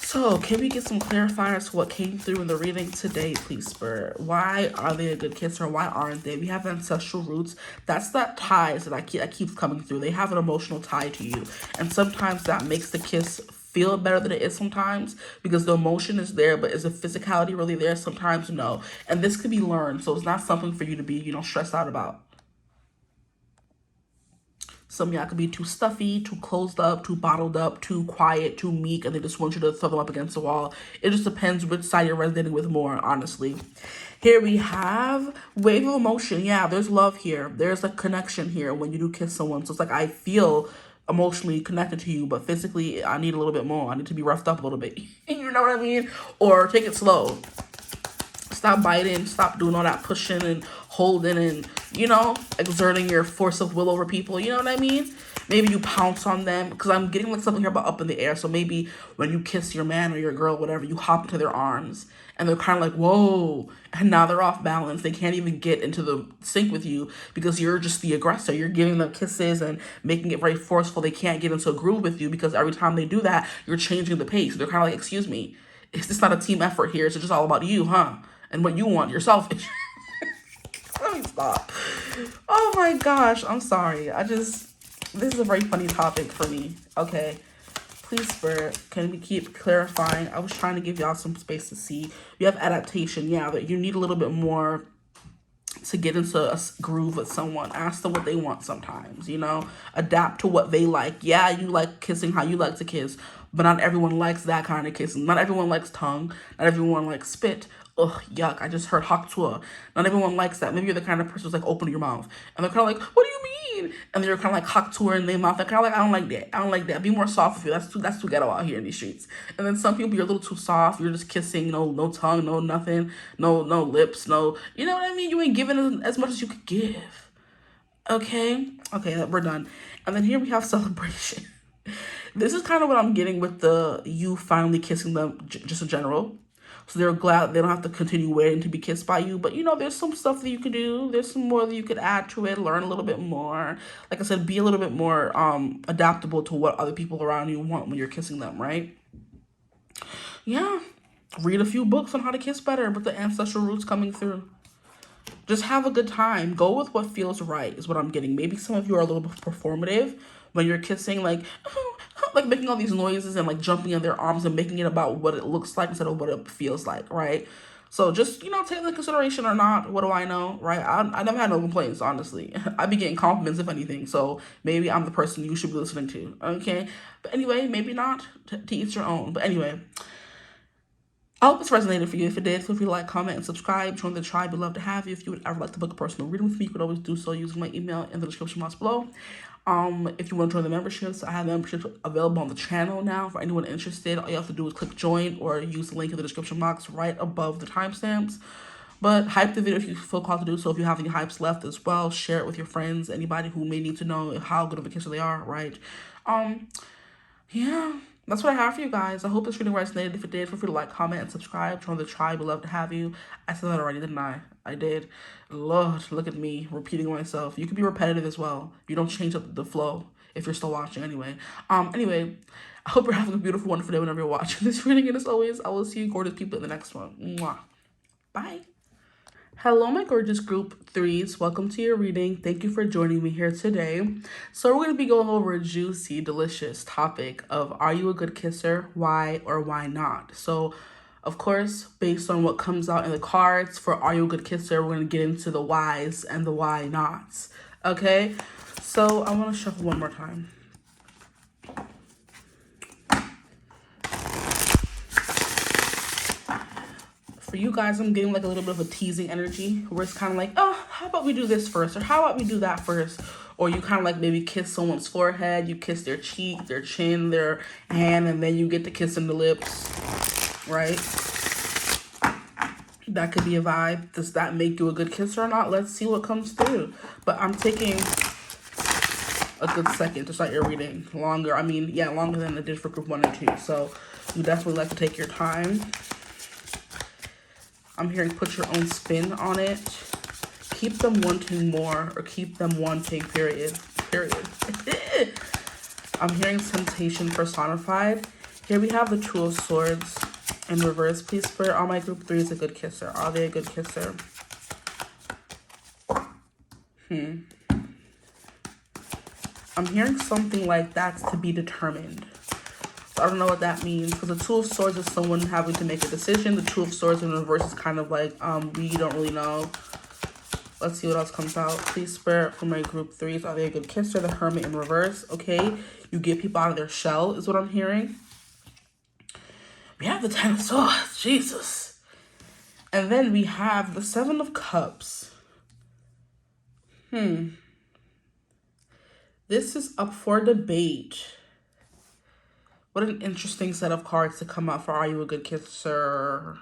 So, can we get some clarifiers for what came through in the reading today, please, Spirit? Why are they a good kisser? Why aren't they? We have ancestral roots. That's that ties that keeps coming through. They have an emotional tie to you. And sometimes that makes the kiss feel better than it is sometimes because the emotion is there, but is the physicality really there? Sometimes no. And this could be learned, so it's not something for you to be, you know, stressed out about. Some of y'all could be too stuffy, too closed up, too bottled up, too quiet, too meek, and they just want you to throw them up against the wall. It just depends which side you're resonating with more, honestly. Here we have wave of emotion. Yeah, there's love here. There's a connection here when you do kiss someone. So it's like, I feel emotionally connected to you, but physically, I need a little bit more. I need to be roughed up a little bit. You know what I mean? Or take it slow. Stop biting, stop doing all that pushing and holding and, you know, exerting your force of will over people. You know what I mean? Maybe you pounce on them, because I'm getting like something here about up in the air. So maybe when you kiss your man or your girl, whatever, you hop into their arms and they're kind of like, whoa. And now they're off balance. They can't even get into the sync with you because you're just the aggressor. You're giving them kisses and making it very forceful. They can't get into a groove with you because every time they do that, you're changing the pace. They're kind of like, excuse me, is this not a team effort here? It's just all about you, huh? And what you want, you're selfish. Let me stop. Oh my gosh, I'm sorry. This is a very funny topic for me. Okay, please, Spirit, can we keep clarifying? I was trying to give y'all some space to see. You have adaptation, yeah, but you need a little bit more to get into a groove with someone. Ask them what they want sometimes, you know? Adapt to what they like. Yeah, you like kissing how you like to kiss, but not everyone likes that kind of kissing. Not everyone likes tongue. Not everyone likes spit. Ugh, yuck, I just heard 𝐓𝐡𝐮𝐬𝐥. Not everyone likes that. Maybe you're the kind of person who's like, open your mouth. And they're kind of like, what do you mean? And they're kind of like 𝐓𝐡𝐮𝐬𝐥 in their mouth. They're kind of like, I don't like that. I don't like that. Be more soft with you. That's too ghetto out here in these streets. And then some people, you're a little too soft. You're just kissing, no tongue, no nothing, no lips, no, you know what I mean? You ain't giving as much as you could give. Okay, we're done. And then here we have celebration. This is kind of what I'm getting with the you finally kissing them, just in general. So they're glad they don't have to continue waiting to be kissed by you. But, you know, there's some stuff that you could do. There's some more that you could add to it, learn a little bit more. Like I said, be a little bit more adaptable to what other people around you want when you're kissing them, right? Yeah. Read a few books on how to kiss better with the ancestral roots coming through. Just have a good time. Go with what feels right is what I'm getting. Maybe some of you are a little bit performative when you're kissing, like making all these noises and like jumping in their arms and making it about what it looks like instead of what it feels like, right? So just, you know, take into consideration or not. What do I know, right? I never had no complaints, honestly. I be getting compliments, if anything. So maybe I'm the person you should be listening to, okay? But anyway, maybe not. To each your own. But anyway, I hope this resonated for you. If it did, feel free to like, comment, and subscribe. Join the tribe. We'd love to have you. If you would ever like to book a personal reading with me, you could always do so using my email in the description box below. If you want to join the memberships, I have memberships available on the channel now. For anyone interested, all you have to do is click join or use the link in the description box right above the timestamps. But hype the video if you feel called to do so. If you have any hypes left as well, share it with your friends, anybody who may need to know how good of a kisser they are, right? Yeah, that's what I have for you guys. I hope this reading resonated. If it did, feel free to like, comment, and subscribe. Join the tribe. We'd love to have you. I said that already, didn't I? I did. Lord, look at me repeating myself. You can be repetitive as well. You don't change up the flow if you're still watching anyway. Anyway, I hope you're having a beautiful, wonderful day whenever you're watching this reading. And as always, I will see you gorgeous people in the next one. Mwah. Bye. Hello, my gorgeous group threes. Welcome to your reading. Thank you for joining me here today. So we're going to be going over a juicy, delicious topic of are you a good kisser? Why or why not? So, of course, based on what comes out in the cards for are you a good kisser, we're going to get into the whys and the why nots. Okay? So I want to shuffle one more time. For you guys, I'm getting like a little bit of a teasing energy where it's kind of like, oh, how about we do this first? Or how about we do that first? Or you kind of like maybe kiss someone's forehead, you kiss their cheek, their chin, their hand, and then you get to kissing the lips, right? That could be a vibe. Does that make you a good kisser or not? Let's see what comes through. But I'm taking a good second to start your reading. Longer than it did for group 1 and 2. So you definitely like to take your time. I'm hearing put your own spin on it. Keep them wanting more or keep them wanting, period. I'm hearing temptation personified. Here we have the Two of Swords in reverse. Please spirit, all my group 3 is a good kisser. Are they a good kisser? I'm hearing something like that's to be determined. I don't know what that means because the Two of Swords is someone having to make a decision. The Two of Swords in reverse is kind of like, we don't really know. Let's see what else comes out. Please spirit for my group 3s. Are they a good kisser? The Hermit in reverse. Okay. You get people out of their shell is what I'm hearing. We have the 10 of Swords. Jesus. And then we have the 7 of Cups. This is up for debate. What an interesting set of cards to come out for Are You a Good Kisser?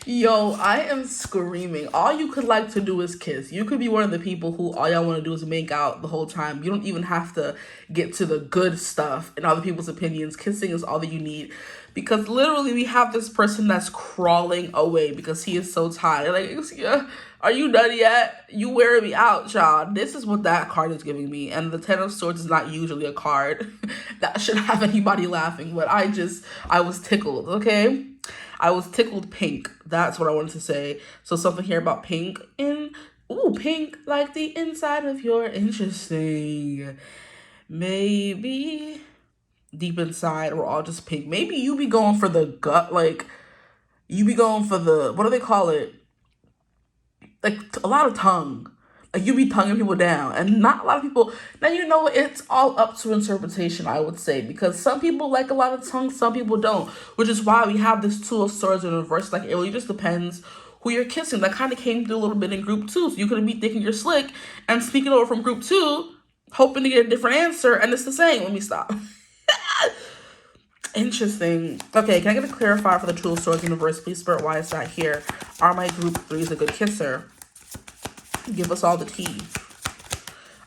Yo, I am screaming. All you could like to do is kiss. You could be one of the people who all y'all want to do is make out the whole time. You don't even have to get to the good stuff in other people's opinions. Kissing is all that you need. Because literally we have this person that's crawling away because he is so tired. Like, are you done yet? You wearing me out, child. This is what that card is giving me. And the 10 of Swords is not usually a card that should have anybody laughing. But I was tickled, okay? I was tickled pink. That's what I wanted to say. So something here about pink. Pink like the inside of your interesting. Maybe deep inside we're all just pink. Maybe you be going for the gut, like you be going for the, what do they call it? Like a lot of tongue. Like you be tonguing people down and not a lot of people. Now, you know, it's all up to interpretation, I would say, because some people like a lot of tongue, some people don't, which is why we have this Two of Swords in reverse. Like it really just depends who you're kissing. That kind of came through a little bit in group 2. So you could be thinking you're slick and speaking over from group 2, hoping to get a different answer. And it's the same. Let me stop. Interesting. Okay, can I get a clarifier for the Two of Swords universe, please, Spirit? Why is that here? Are my group threes a good kisser? Give us all the tea.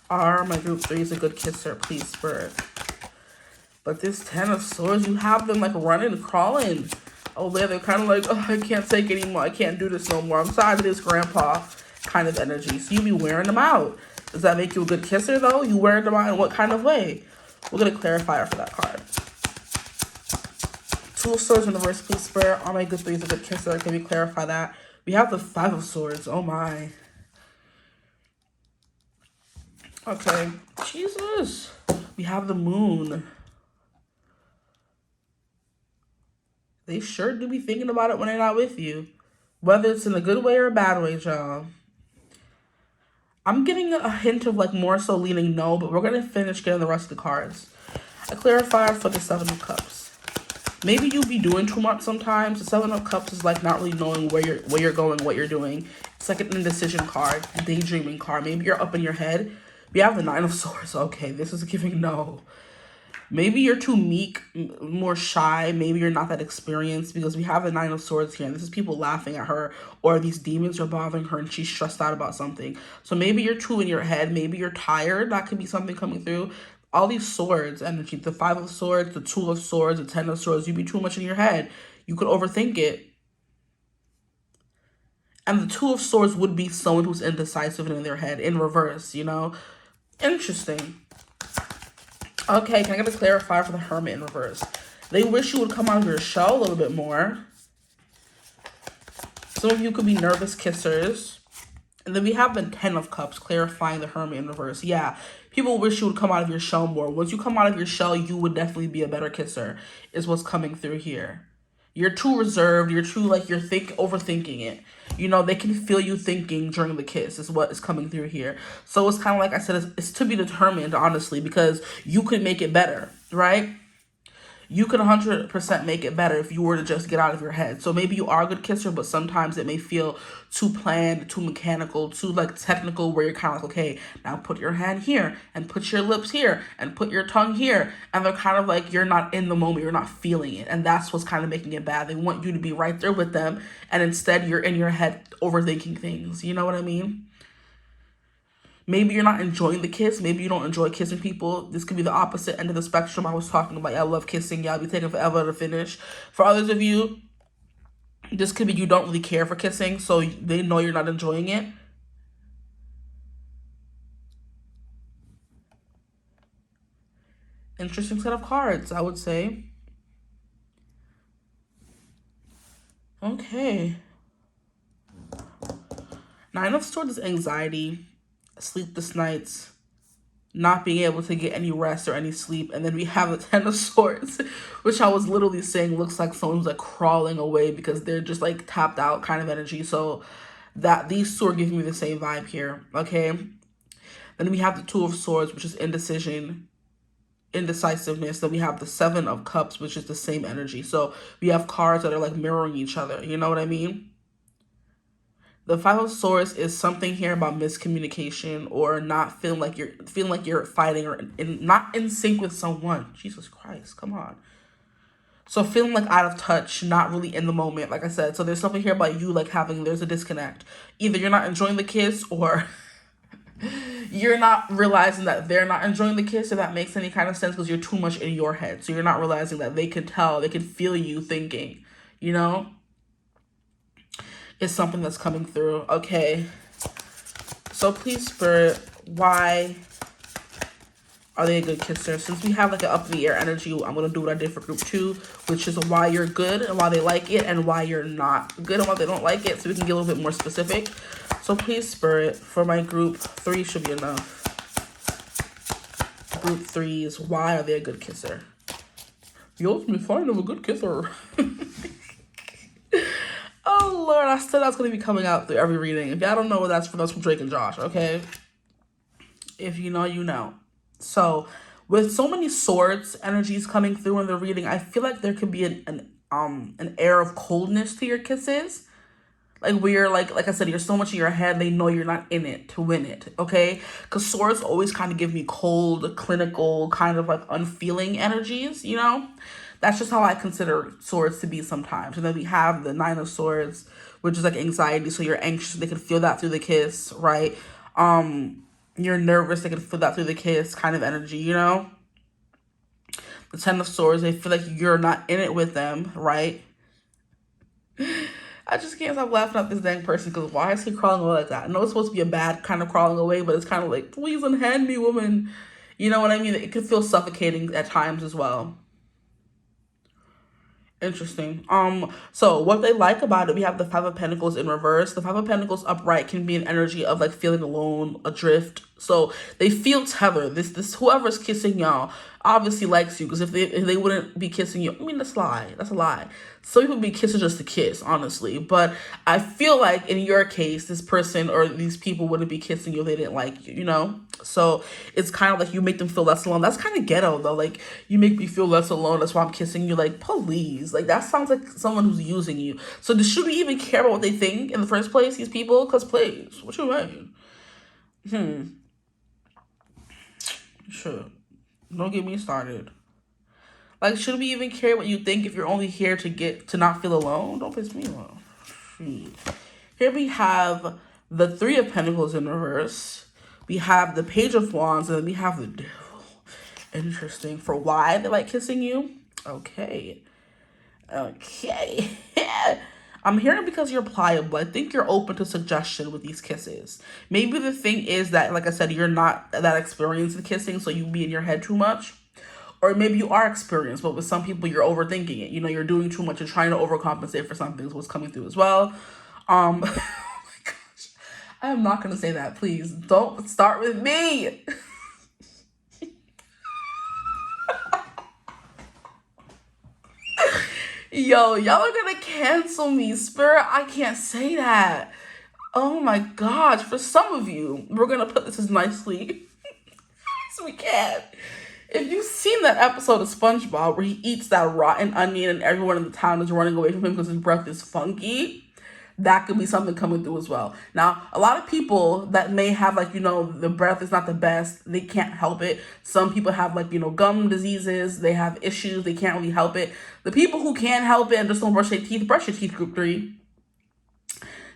Are my group threes a good kisser, please, Spirit? But this Ten of Swords, you have them like running, crawling. Oh, they're kind of like, oh, I can't take anymore. I can't do this no more. I'm tired of this, Grandpa kind of energy. So you be wearing them out. Does that make you a good kisser, though? You wearing them out in what kind of way? We're going to clarify for that card. Two of Swords universe, please, Spirit. Are my good threes a good kisser? Can we clarify that? We have the Five of Swords. Oh, my. Okay. Jesus. We have the Moon. They sure do be thinking about it when they're not with you. Whether it's in a good way or a bad way, y'all. I'm getting a hint of like more so leaning no, but we're going to finish getting the rest of the cards. A clarifier for the Seven of Cups. Maybe you'll be doing too much sometimes. The Seven of Cups is like not really knowing where you're going, what you're doing. It's like an indecision card, a daydreaming card. Maybe you're up in your head. We have the Nine of Swords. Okay, this is giving no. Maybe you're too meek, more shy. Maybe you're not that experienced, because we have the Nine of Swords here. And this is people laughing at her, or these demons are bothering her and she's stressed out about something. So maybe you're too in your head. Maybe you're tired. That could be something coming through. All these swords energy, the Five of Swords, the Two of Swords, the Ten of Swords, you'd be too much in your head. You could overthink it. And the Two of Swords would be someone who's indecisive and in their head, in reverse, you know? Interesting. Okay, can I get a clarifier for the Hermit in reverse? They wish you would come out of your shell a little bit more. Some of you could be nervous kissers. And then we have the Ten of Cups, clarifying the Hermit in reverse. Yeah, people wish you would come out of your shell more. Once you come out of your shell, you would definitely be a better kisser, is what's coming through here. You're too reserved. You're too, like, you're overthinking it. You know, they can feel you thinking during the kiss is what is coming through here. So it's kind of like I said, it's to be determined, honestly, because you could make it better, right? You could 100% make it better if you were to just get out of your head. So maybe you are a good kisser, but sometimes it may feel too planned, too mechanical, too like technical, where you're kind of like, okay, now put your hand here and put your lips here and put your tongue here. And they're kind of like, you're not in the moment, you're not feeling it. And that's what's kind of making it bad. They want you to be right there with them. And instead you're in your head overthinking things. You know what I mean? Maybe you're not enjoying the kiss. Maybe you don't enjoy kissing people. This could be the opposite end of the spectrum I was talking about. I love kissing. Y'all be taking forever to finish. For others of you, this could be you don't really care for kissing, so they know you're not enjoying it. Interesting set of cards, I would say. Okay. Nine of Swords is anxiety, sleepless nights, not being able to get any rest or any sleep. And then we have the Ten of Swords, which I was literally saying looks like someone's like crawling away because they're just like tapped out kind of energy. So that these two are giving me the same vibe here, okay? Then we have the Two of Swords, which is indecision, indecisiveness. Then we have the Seven of Cups, which is the same energy. So we have cards that are like mirroring each other. You know what I mean? The Five of Swords is something here about miscommunication, or not feeling like you're fighting, or not in sync with someone. Jesus Christ, come on. So feeling like out of touch, not really in the moment, like I said. So there's something here about you like there's a disconnect. Either you're not enjoying the kiss, or you're not realizing that they're not enjoying the kiss, if that makes any kind of sense, because you're too much in your head. So you're not realizing that they can tell, they can feel you thinking, you know? Is something that's coming through. Okay, so please, Spirit, why are they a good kisser? Since we have like an up in the air energy, I'm gonna do what I did for group 2, which is why you're good and why they like it, and why you're not good and why they don't like it, so we can get a little bit more specific. So please, Spirit, for my group 3 should be enough. Group 3s, why are they a good kisser? You ultimately find them a good kisser. Oh, Lord, I said that's going to be coming out through every reading. If y'all don't know what that's from Drake and Josh, okay? If you know, you know. So, with so many swords energies coming through in the reading, I feel like there could be an air of coldness to your kisses. Like, where you're, like I said, you're so much in your head, they know you're not in it to win it, okay? Because swords always kind of give me cold, clinical, kind of, like, unfeeling energies, you know? That's just how I consider swords to be sometimes. And then we have the Nine of Swords, which is like anxiety. So you're anxious, they can feel that through the kiss, right? You're nervous, they can feel that through the kiss kind of energy, you know? The Ten of Swords, they feel like you're not in it with them, right? I just can't stop laughing at this dang person because why is he crawling away like that? I know it's supposed to be a bad kind of crawling away, but it's kind of like, please unhand me, woman. You know what I mean? It can feel suffocating at times as well. Interesting. So what they like about it, we have the Five of Pentacles in reverse. The Five of Pentacles upright can be an energy of like feeling alone, adrift. So they feel tethered. This whoever's kissing y'all obviously likes you, because if they wouldn't be kissing you, I mean, that's a lie. That's a lie. Some people be kissing just to kiss, honestly. But I feel like in your case, this person or these people wouldn't be kissing you if they didn't like you, you know? So it's kind of like you make them feel less alone. That's kind of ghetto, though. Like, you make me feel less alone, that's why I'm kissing you. Like, please. Like, that sounds like someone who's using you. So should we even care about what they think in the first place, these people? Because, please, what you mean? Sure. Don't get me started. Like, should we even care what you think if you're only here to not feel alone? Don't piss me off. Here we have the Three of Pentacles in reverse. We have the Page of Wands, and then we have the Devil. Interesting. For why they like kissing you? Okay. I'm hearing because you're pliable. I think you're open to suggestion with these kisses. Maybe the thing is that, like I said, you're not that experienced in kissing, so you be in your head too much. Or maybe you are experienced, but with some people, you're overthinking it. You know, you're doing too much. You're trying to overcompensate for something is what's coming through as well. Oh my gosh. I am not going to say that. Please don't start with me. Yo, y'all are going to cancel me. Spirit, I can't say that. Oh my gosh. For some of you, we're going to put this as nicely as we can. If you've seen that episode of SpongeBob where he eats that rotten onion and everyone in the town is running away from him because his breath is funky, that could be something coming through as well. Now, a lot of people that may have, like, you know, the breath is not the best, they can't help it. Some people have, like, you know, gum diseases, they have issues, they can't really help it. The people who can help it and just don't brush their teeth, brush your teeth, group 3.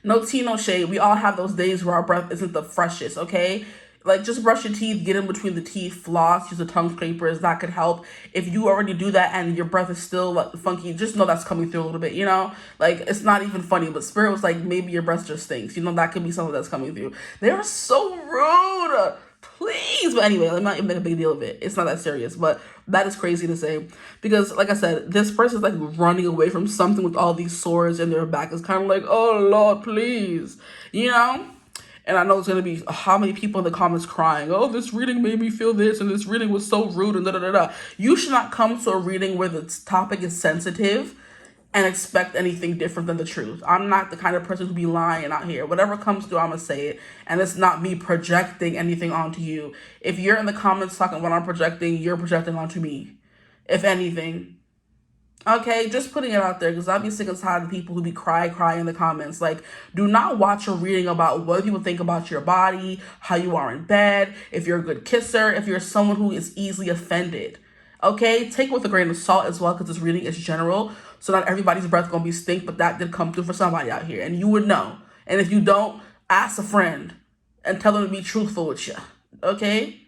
No tea, no shade. We all have those days where our breath isn't the freshest, okay? Like, just brush your teeth, get in between the teeth, floss, use the tongue scrapers. That could help. If you already do that and your breath is still like funky, just know that's coming through a little bit, you know? Like, it's not even funny, but Spirit was like, maybe your breath just stinks. You know, that could be something that's coming through. They are so rude. Please. But anyway, let me not even make a big deal of it. It's not that serious, but that is crazy to say. Because, like I said, this person's like running away from something with all these swords in their back. It's kind of like, oh, Lord, please. You know? And I know it's going to be how many people in the comments crying, oh, this reading made me feel this, and this reading was so rude, and da-da-da-da. You should not come to a reading where the topic is sensitive and expect anything different than the truth. I'm not the kind of person who be lying out here. Whatever comes through, I'm going to say it. And it's not me projecting anything onto you. If you're in the comments talking what I'm projecting, you're projecting onto me, if anything. Okay, just putting it out there, because I'll be sick and tired of people who be cry in the comments. Like, do not watch a reading about what people think about your body, how you are in bed, if you're a good kisser, if you're someone who is easily offended. Okay, take it with a grain of salt as well, because this reading is general. So not everybody's breath going to be stink, but that did come through for somebody out here. And you would know. And if you don't, ask a friend and tell them to be truthful with you. Okay?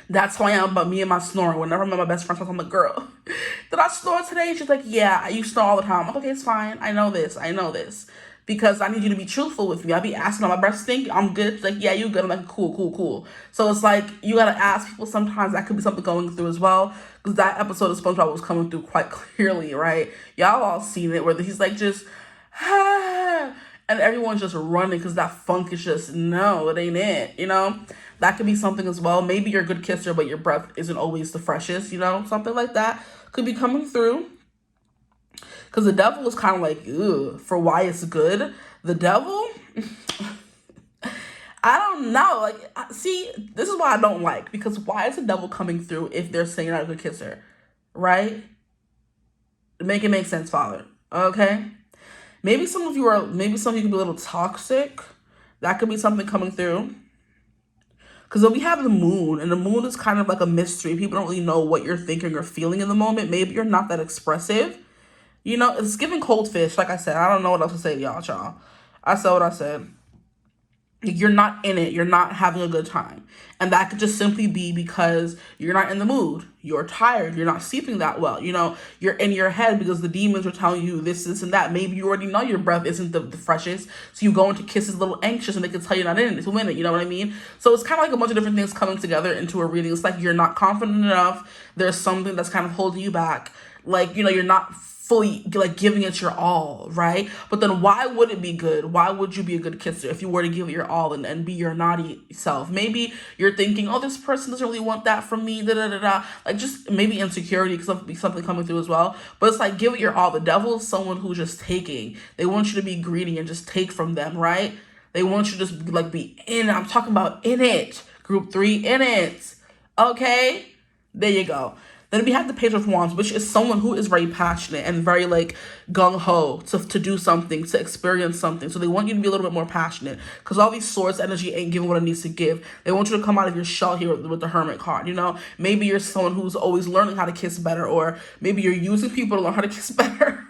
That's how I am about me and my snoring. Whenever I'm at my best friend's house, I'm like, girl, did I snore today? And she's like, yeah, you snore all the time. I'm like, okay, it's fine. I know this. Because I need you to be truthful with me. I be asking, on my breath stink? I'm good. She's like, yeah, you good. I'm like, cool. So it's like, you got to ask people sometimes. That could be something going through as well. Because that episode of SpongeBob was coming through quite clearly, right? Y'all all seen it, where he's like, just, and everyone's just running because that funk is just, no, it ain't it, you know? That could be something as well. Maybe you're a good kisser, but your breath isn't always the freshest, you know? Something like that could be coming through. Because the Devil is kind of like, ugh, for why it's good. The Devil, I don't know. Like, see, this is why I don't like. Because why is the Devil coming through if they're saying you're not a good kisser? Right? Make it make sense, Father. Okay? Maybe some of you can be a little toxic. That could be something coming through. Because then we have the moon, and the moon is kind of like a mystery. People don't really know what you're thinking or feeling in the moment. Maybe you're not that expressive. You know, it's giving cold fish. Like I said, I don't know what else to say to y'all. I said what I said. You're not in it. You're not having a good time. And that could just simply be because you're not in the mood. You're tired. You're not sleeping that well. You know, you're in your head because the demons are telling you this, and that. Maybe you already know your breath isn't the freshest. So you go into kisses a little anxious and they can tell you're not in it. It's a minute. You know what I mean? So it's kind of like a bunch of different things coming together into a reading. It's like you're not confident enough. There's something that's kind of holding you back. Like, you know, you're not fully like giving it your all, right? But then why would it be good? Why would you be a good kisser if you were to give it your all and be your naughty self? Maybe you're thinking, oh, this person doesn't really want that from me, like just maybe insecurity, because something coming through as well. But it's like, give it your all. The devil is someone who's just taking. They want you to be greedy and just take from them, right? They want you to just like be in it. I'm talking about in it. Group 3, in it. Okay? There you go. Then we have the Page of Wands, which is someone who is very passionate and very like gung-ho to do something, to experience something. So they want you to be a little bit more passionate, because all these Swords energy ain't giving what it needs to give. They want you to come out of your shell here with the Hermit card, you know? Maybe you're someone who's always learning how to kiss better, or maybe you're using people to learn how to kiss better.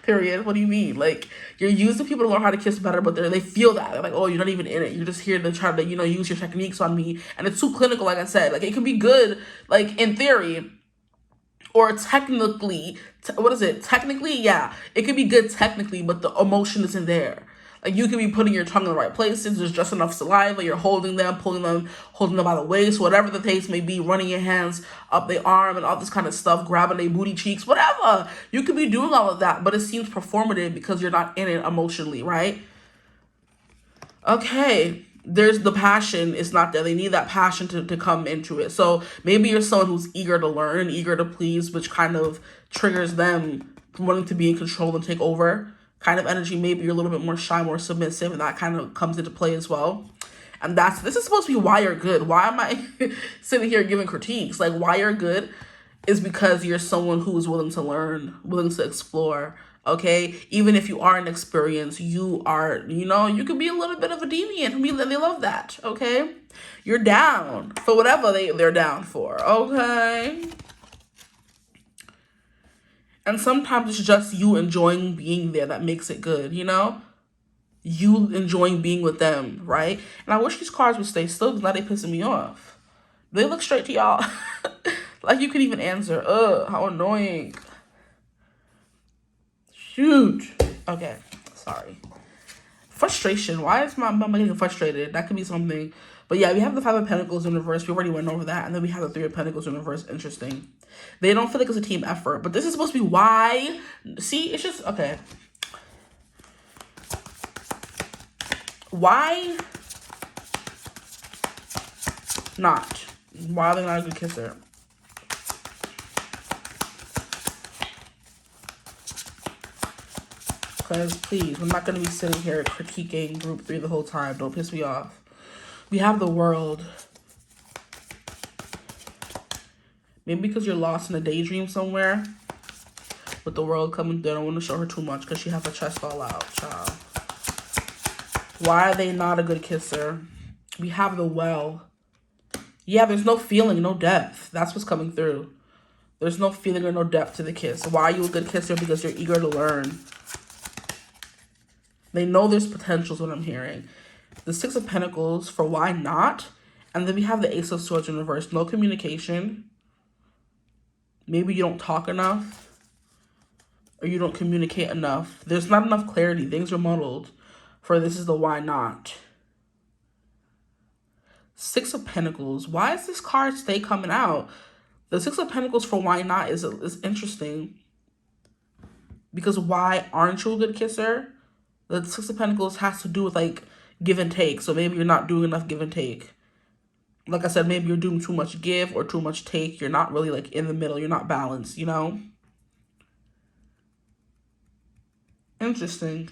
Period. What do you mean? Like, you're using people to learn how to kiss better, but they feel that. They're like, oh, you're not even in it. You're just here to try to, you know, use your techniques on me. And it's too clinical, like I said. Like, it can be good, like, in theory, or technically, technically, yeah, it could be good technically, but the emotion isn't there. Like, you could be putting your tongue in the right places. There's just enough saliva. You're holding them, pulling them, holding them by the waist, whatever the case may be, running your hands up their arm and all this kind of stuff, grabbing their booty cheeks, whatever. You could be doing all of that, but it seems performative because you're not in it emotionally, right? Okay. There's the passion is not there. They need that passion to come into it. So maybe you're someone who's eager to learn and eager to please, which kind of triggers them wanting to be in control and take over kind of energy. Maybe you're a little bit more shy, more submissive, and that kind of comes into play as well. And this is supposed to be why you're good. Why am I sitting here giving critiques? Like, why you're good is because you're someone who's willing to learn, willing to explore. Okay, even if you are inexperienced, you are, you know, you could be a little bit of a deviant. They love that. Okay, you're down for whatever they're down for. Okay, and sometimes it's just you enjoying being there that makes it good. You know, you enjoying being with them, right? And I wish these cards would stay still, because now they pissing me off. They look straight to y'all, like you could even answer. Ugh, how annoying. Huge. Okay, sorry. Frustration. Why is my mama getting frustrated? That could be something. But yeah, we have the 5 of Pentacles in reverse. We already went over that. And then we have the 3 of Pentacles in reverse. Interesting. They don't feel like it's a team effort. But this is supposed to be why. See, it's just, okay. Why not? Why are they not a good kisser? Because, please, we're not going to be sitting here critiquing Group 3 the whole time. Don't piss me off. We have the World. Maybe because you're lost in a daydream somewhere. With the World coming through. I don't want to show her too much because she has her chest all out, child. Why are they not a good kisser? We have the Well. Yeah, there's no feeling, no depth. That's what's coming through. There's no feeling or no depth to the kiss. Why are you a good kisser? Because you're eager to learn. They know there's potential is what I'm hearing. The 6 of Pentacles for why not? And then we have the Ace of Swords in reverse. No communication. Maybe you don't talk enough. Or you don't communicate enough. There's not enough clarity. Things are muddled. For this is the why not. 6 of Pentacles. Why does this card stay coming out? The 6 of Pentacles for why not is interesting. Because why aren't you a good kisser? The 6 of Pentacles has to do with, like, give and take. So maybe you're not doing enough give and take. Like I said, maybe you're doing too much give or too much take. You're not really, like, in the middle. You're not balanced, you know? Interesting.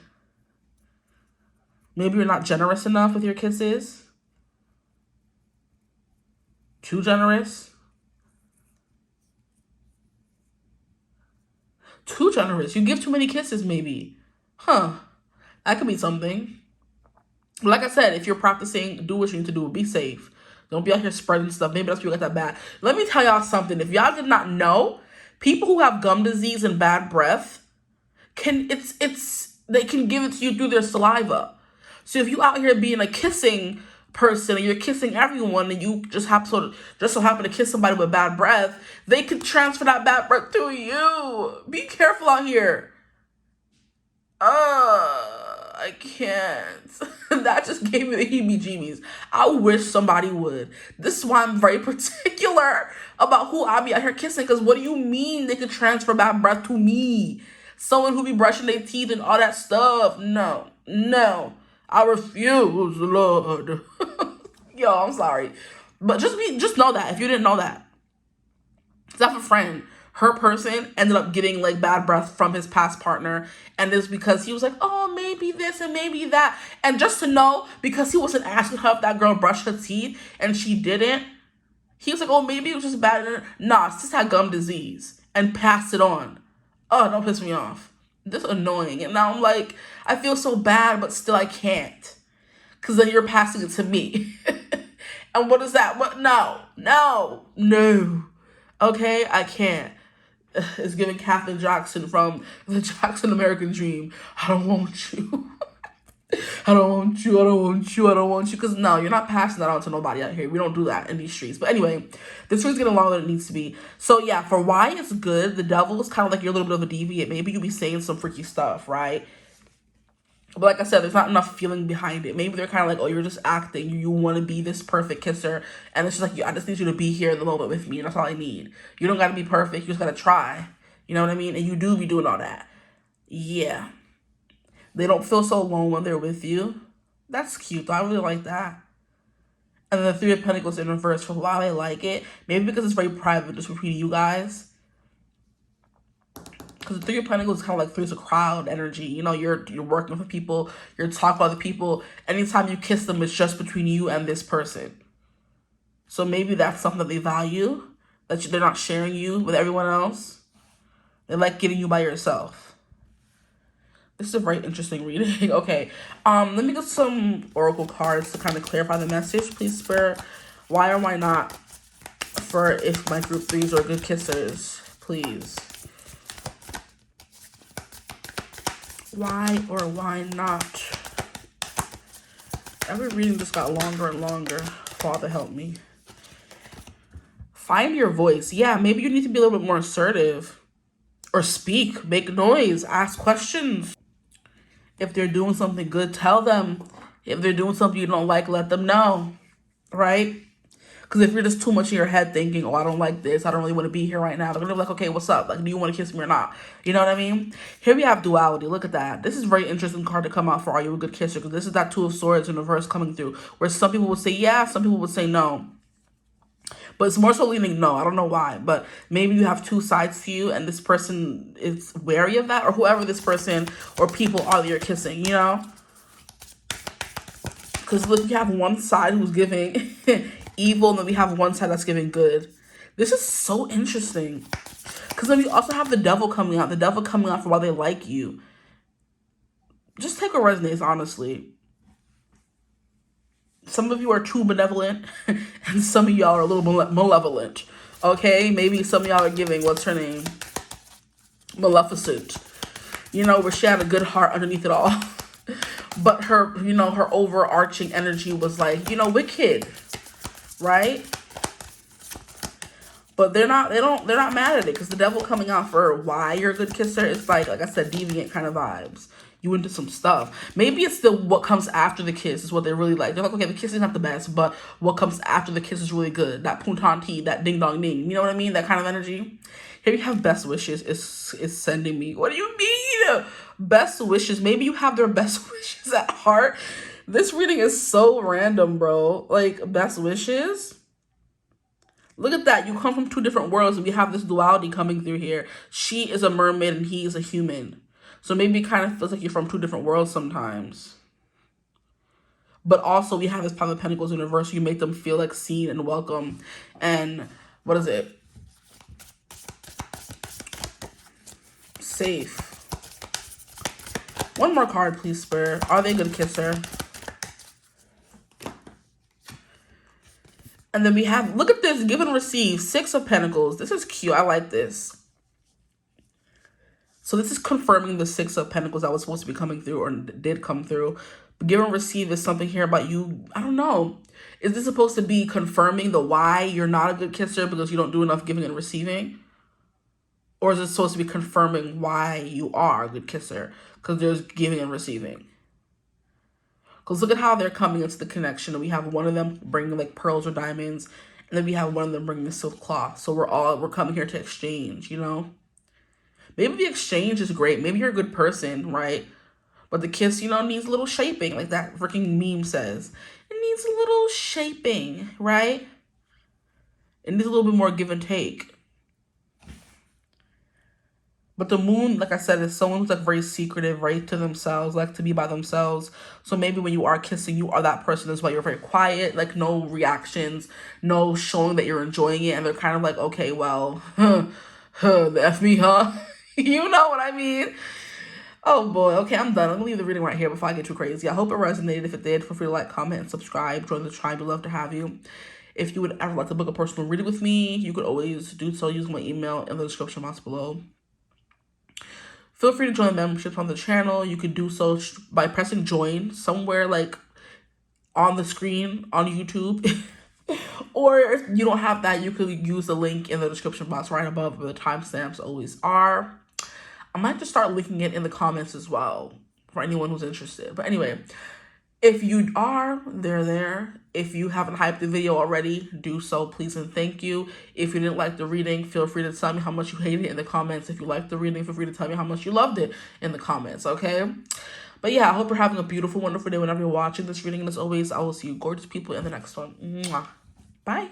Maybe you're not generous enough with your kisses. Too generous. Too generous. You give too many kisses, maybe. Huh. That could be something. Like I said, if you're practicing, do what you need to do. Be safe. Don't be out here spreading stuff. Maybe that's why you got that bad. Let me tell y'all something. If y'all did not know, people who have gum disease and bad breath they can give it to you through their saliva. So if you out here being a kissing person and you're kissing everyone and you just so happen to kiss somebody with bad breath, they could transfer that bad breath to you. Be careful out here. I can't. That just gave me the heebie-jeebies. I wish somebody would. This is why I'm very particular about who I be out here kissing, because what do you mean they could transfer bad breath to me? Someone who be brushing their teeth and all that stuff. No. I refuse, Lord. Yo, I'm sorry. But just know that if you didn't know that. I have a friend, her person ended up getting like bad breath from his past partner, and it's because he was like, oh, maybe this and maybe that. And just to know, because he wasn't asking her if that girl brushed her teeth and she didn't, he was like, oh, maybe it was just bad. Nah, she just had gum disease and passed it on. Oh, don't piss me off. This is annoying. And now I'm like, I feel so bad, but still I can't. Because then you're passing it to me. And what is that? What? No. Okay, I can't. It's giving Katherine Jackson from the Jackson American Dream. I don't want you. I don't want you. Because no, you're not passing that on to nobody out here. We don't do that in these streets. But anyway, this one's getting longer than it needs to be. So yeah, for why it's good, the devil is kind of like you're a little bit of a deviant. Maybe you'll be saying some freaky stuff, right? But like I said, there's not enough feeling behind it. Maybe they're kind of like, oh, you're just acting. You want to be this perfect kisser. And it's just like, I just need you to be here in the moment with me. And that's all I need. You don't got to be perfect. You just got to try. You know what I mean? And you do be doing all that. Yeah. They don't feel so alone when they're with you. That's cute, though. I really like that. And then the Three of Pentacles in reverse for why I like it. Maybe because it's very private, just between you guys. Because the Three of Pentacles is kind of like there's a crowd energy. You know, you're working with people. You're talking to other people. Anytime you kiss them, it's just between you and this person. So maybe that's something that they value. That they're not sharing you with everyone else. They like getting you by yourself. This is a very interesting reading. Okay, let me get some oracle cards to kind of clarify the message. Please spare why or why not for if my group threes are good kissers. Please. Why or why not? Every reading just got longer and longer. Father, help me. Find your voice. Yeah, maybe you need to be a little bit more assertive. Or speak. Make noise. Ask questions. If they're doing something good, tell them. If they're doing something you don't like, let them know. Right? Because if you're just too much in your head thinking, oh, I don't like this, I don't really want to be here right now, they're going to be like, okay, what's up? Like, do you want to kiss me or not? You know what I mean? Here we have duality. Look at that. This is a very interesting card to come out for Are You a Good Kisser? Because this is that Two of Swords in reverse coming through. Where some people would say yeah, some people would say no. But it's more so leaning no. I don't know why. But maybe you have two sides to you and this person is wary of that. Or whoever this person or people are that you're kissing, you know? Because look, you have one side who's giving evil and then we have one side that's giving good. This is so interesting. Because then we also have the devil coming out. The devil coming out for why they like you. Just take a resonates, honestly. Some of you are too benevolent and some of y'all are a little malevolent. Okay? Maybe some of y'all are giving, what's her name? Maleficent. You know, where she had a good heart underneath it all. But her, you know, her overarching energy was like, you know, wicked. Right? But they're not mad at it because the devil coming out for why you're a good kisser is like I said, deviant kind of vibes. You into some stuff. Maybe it's what comes after the kiss is what they really like. They're like, okay, the kiss is not the best, but what comes after the kiss is really good. That puntanti, that ding dong ding. You know what I mean? That kind of energy. Here you have best wishes is sending me. What do you mean? Best wishes. Maybe you have their best wishes at heart. This reading is so random, bro. Like, best wishes. Look at that. You come from two different worlds and we have this duality coming through here. She is a mermaid and he is a human. So maybe it kind of feels like you're from two different worlds sometimes. But also we have this Five of Pentacles in reverse. You make them feel like seen and welcome. And what is it? Safe. One more card, please, Spirit. Are they a good kisser? And then we have, look at this, give and receive, 6 of Pentacles. This is cute. I like this. So this is confirming the 6 of Pentacles that was supposed to be coming through or did come through. But give and receive is something here about you. I don't know. Is this supposed to be confirming the why you're not a good kisser because you don't do enough giving and receiving? Or is it supposed to be confirming why you are a good kisser? Because there's giving and receiving. Because look at how they're coming into the connection. We have one of them bringing like pearls or diamonds. And then we have one of them bringing the silk cloth. So we're coming here to exchange, you know? Maybe the exchange is great. Maybe you're a good person, right? But the kiss, you know, needs a little shaping. Like that freaking meme says. It needs a little shaping, right? It needs a little bit more give and take. But the moon, like I said, is someone who's like very secretive, right, to themselves, like to be by themselves. So maybe when you are kissing, you are that person as well. You're very quiet, like no reactions, no showing that you're enjoying it. And they're kind of like, okay, well, the F me, huh? You know what I mean? Oh boy, okay, I'm done. I'm gonna leave the reading right here before I get too crazy. I hope it resonated. If it did, feel free to like, comment, and subscribe. Join the tribe. We'd love to have you. If you would ever like to book a personal reading with me, you could always do so using my email in the description box below. Feel free to join memberships on the channel. You could do so by pressing join somewhere like on the screen on YouTube. Or if you don't have that, you could use the link in the description box right above where the timestamps always are. I might just start linking it in the comments as well for anyone who's interested. But anyway, if you are, they're there. If you haven't hyped the video already, do so, please and thank you. If you didn't like the reading, feel free to tell me how much you hated it in the comments. If you liked the reading, feel free to tell me how much you loved it in the comments, okay? But yeah, I hope you're having a beautiful, wonderful day whenever you're watching this reading. And as always, I will see you gorgeous people in the next one. Mwah. Bye.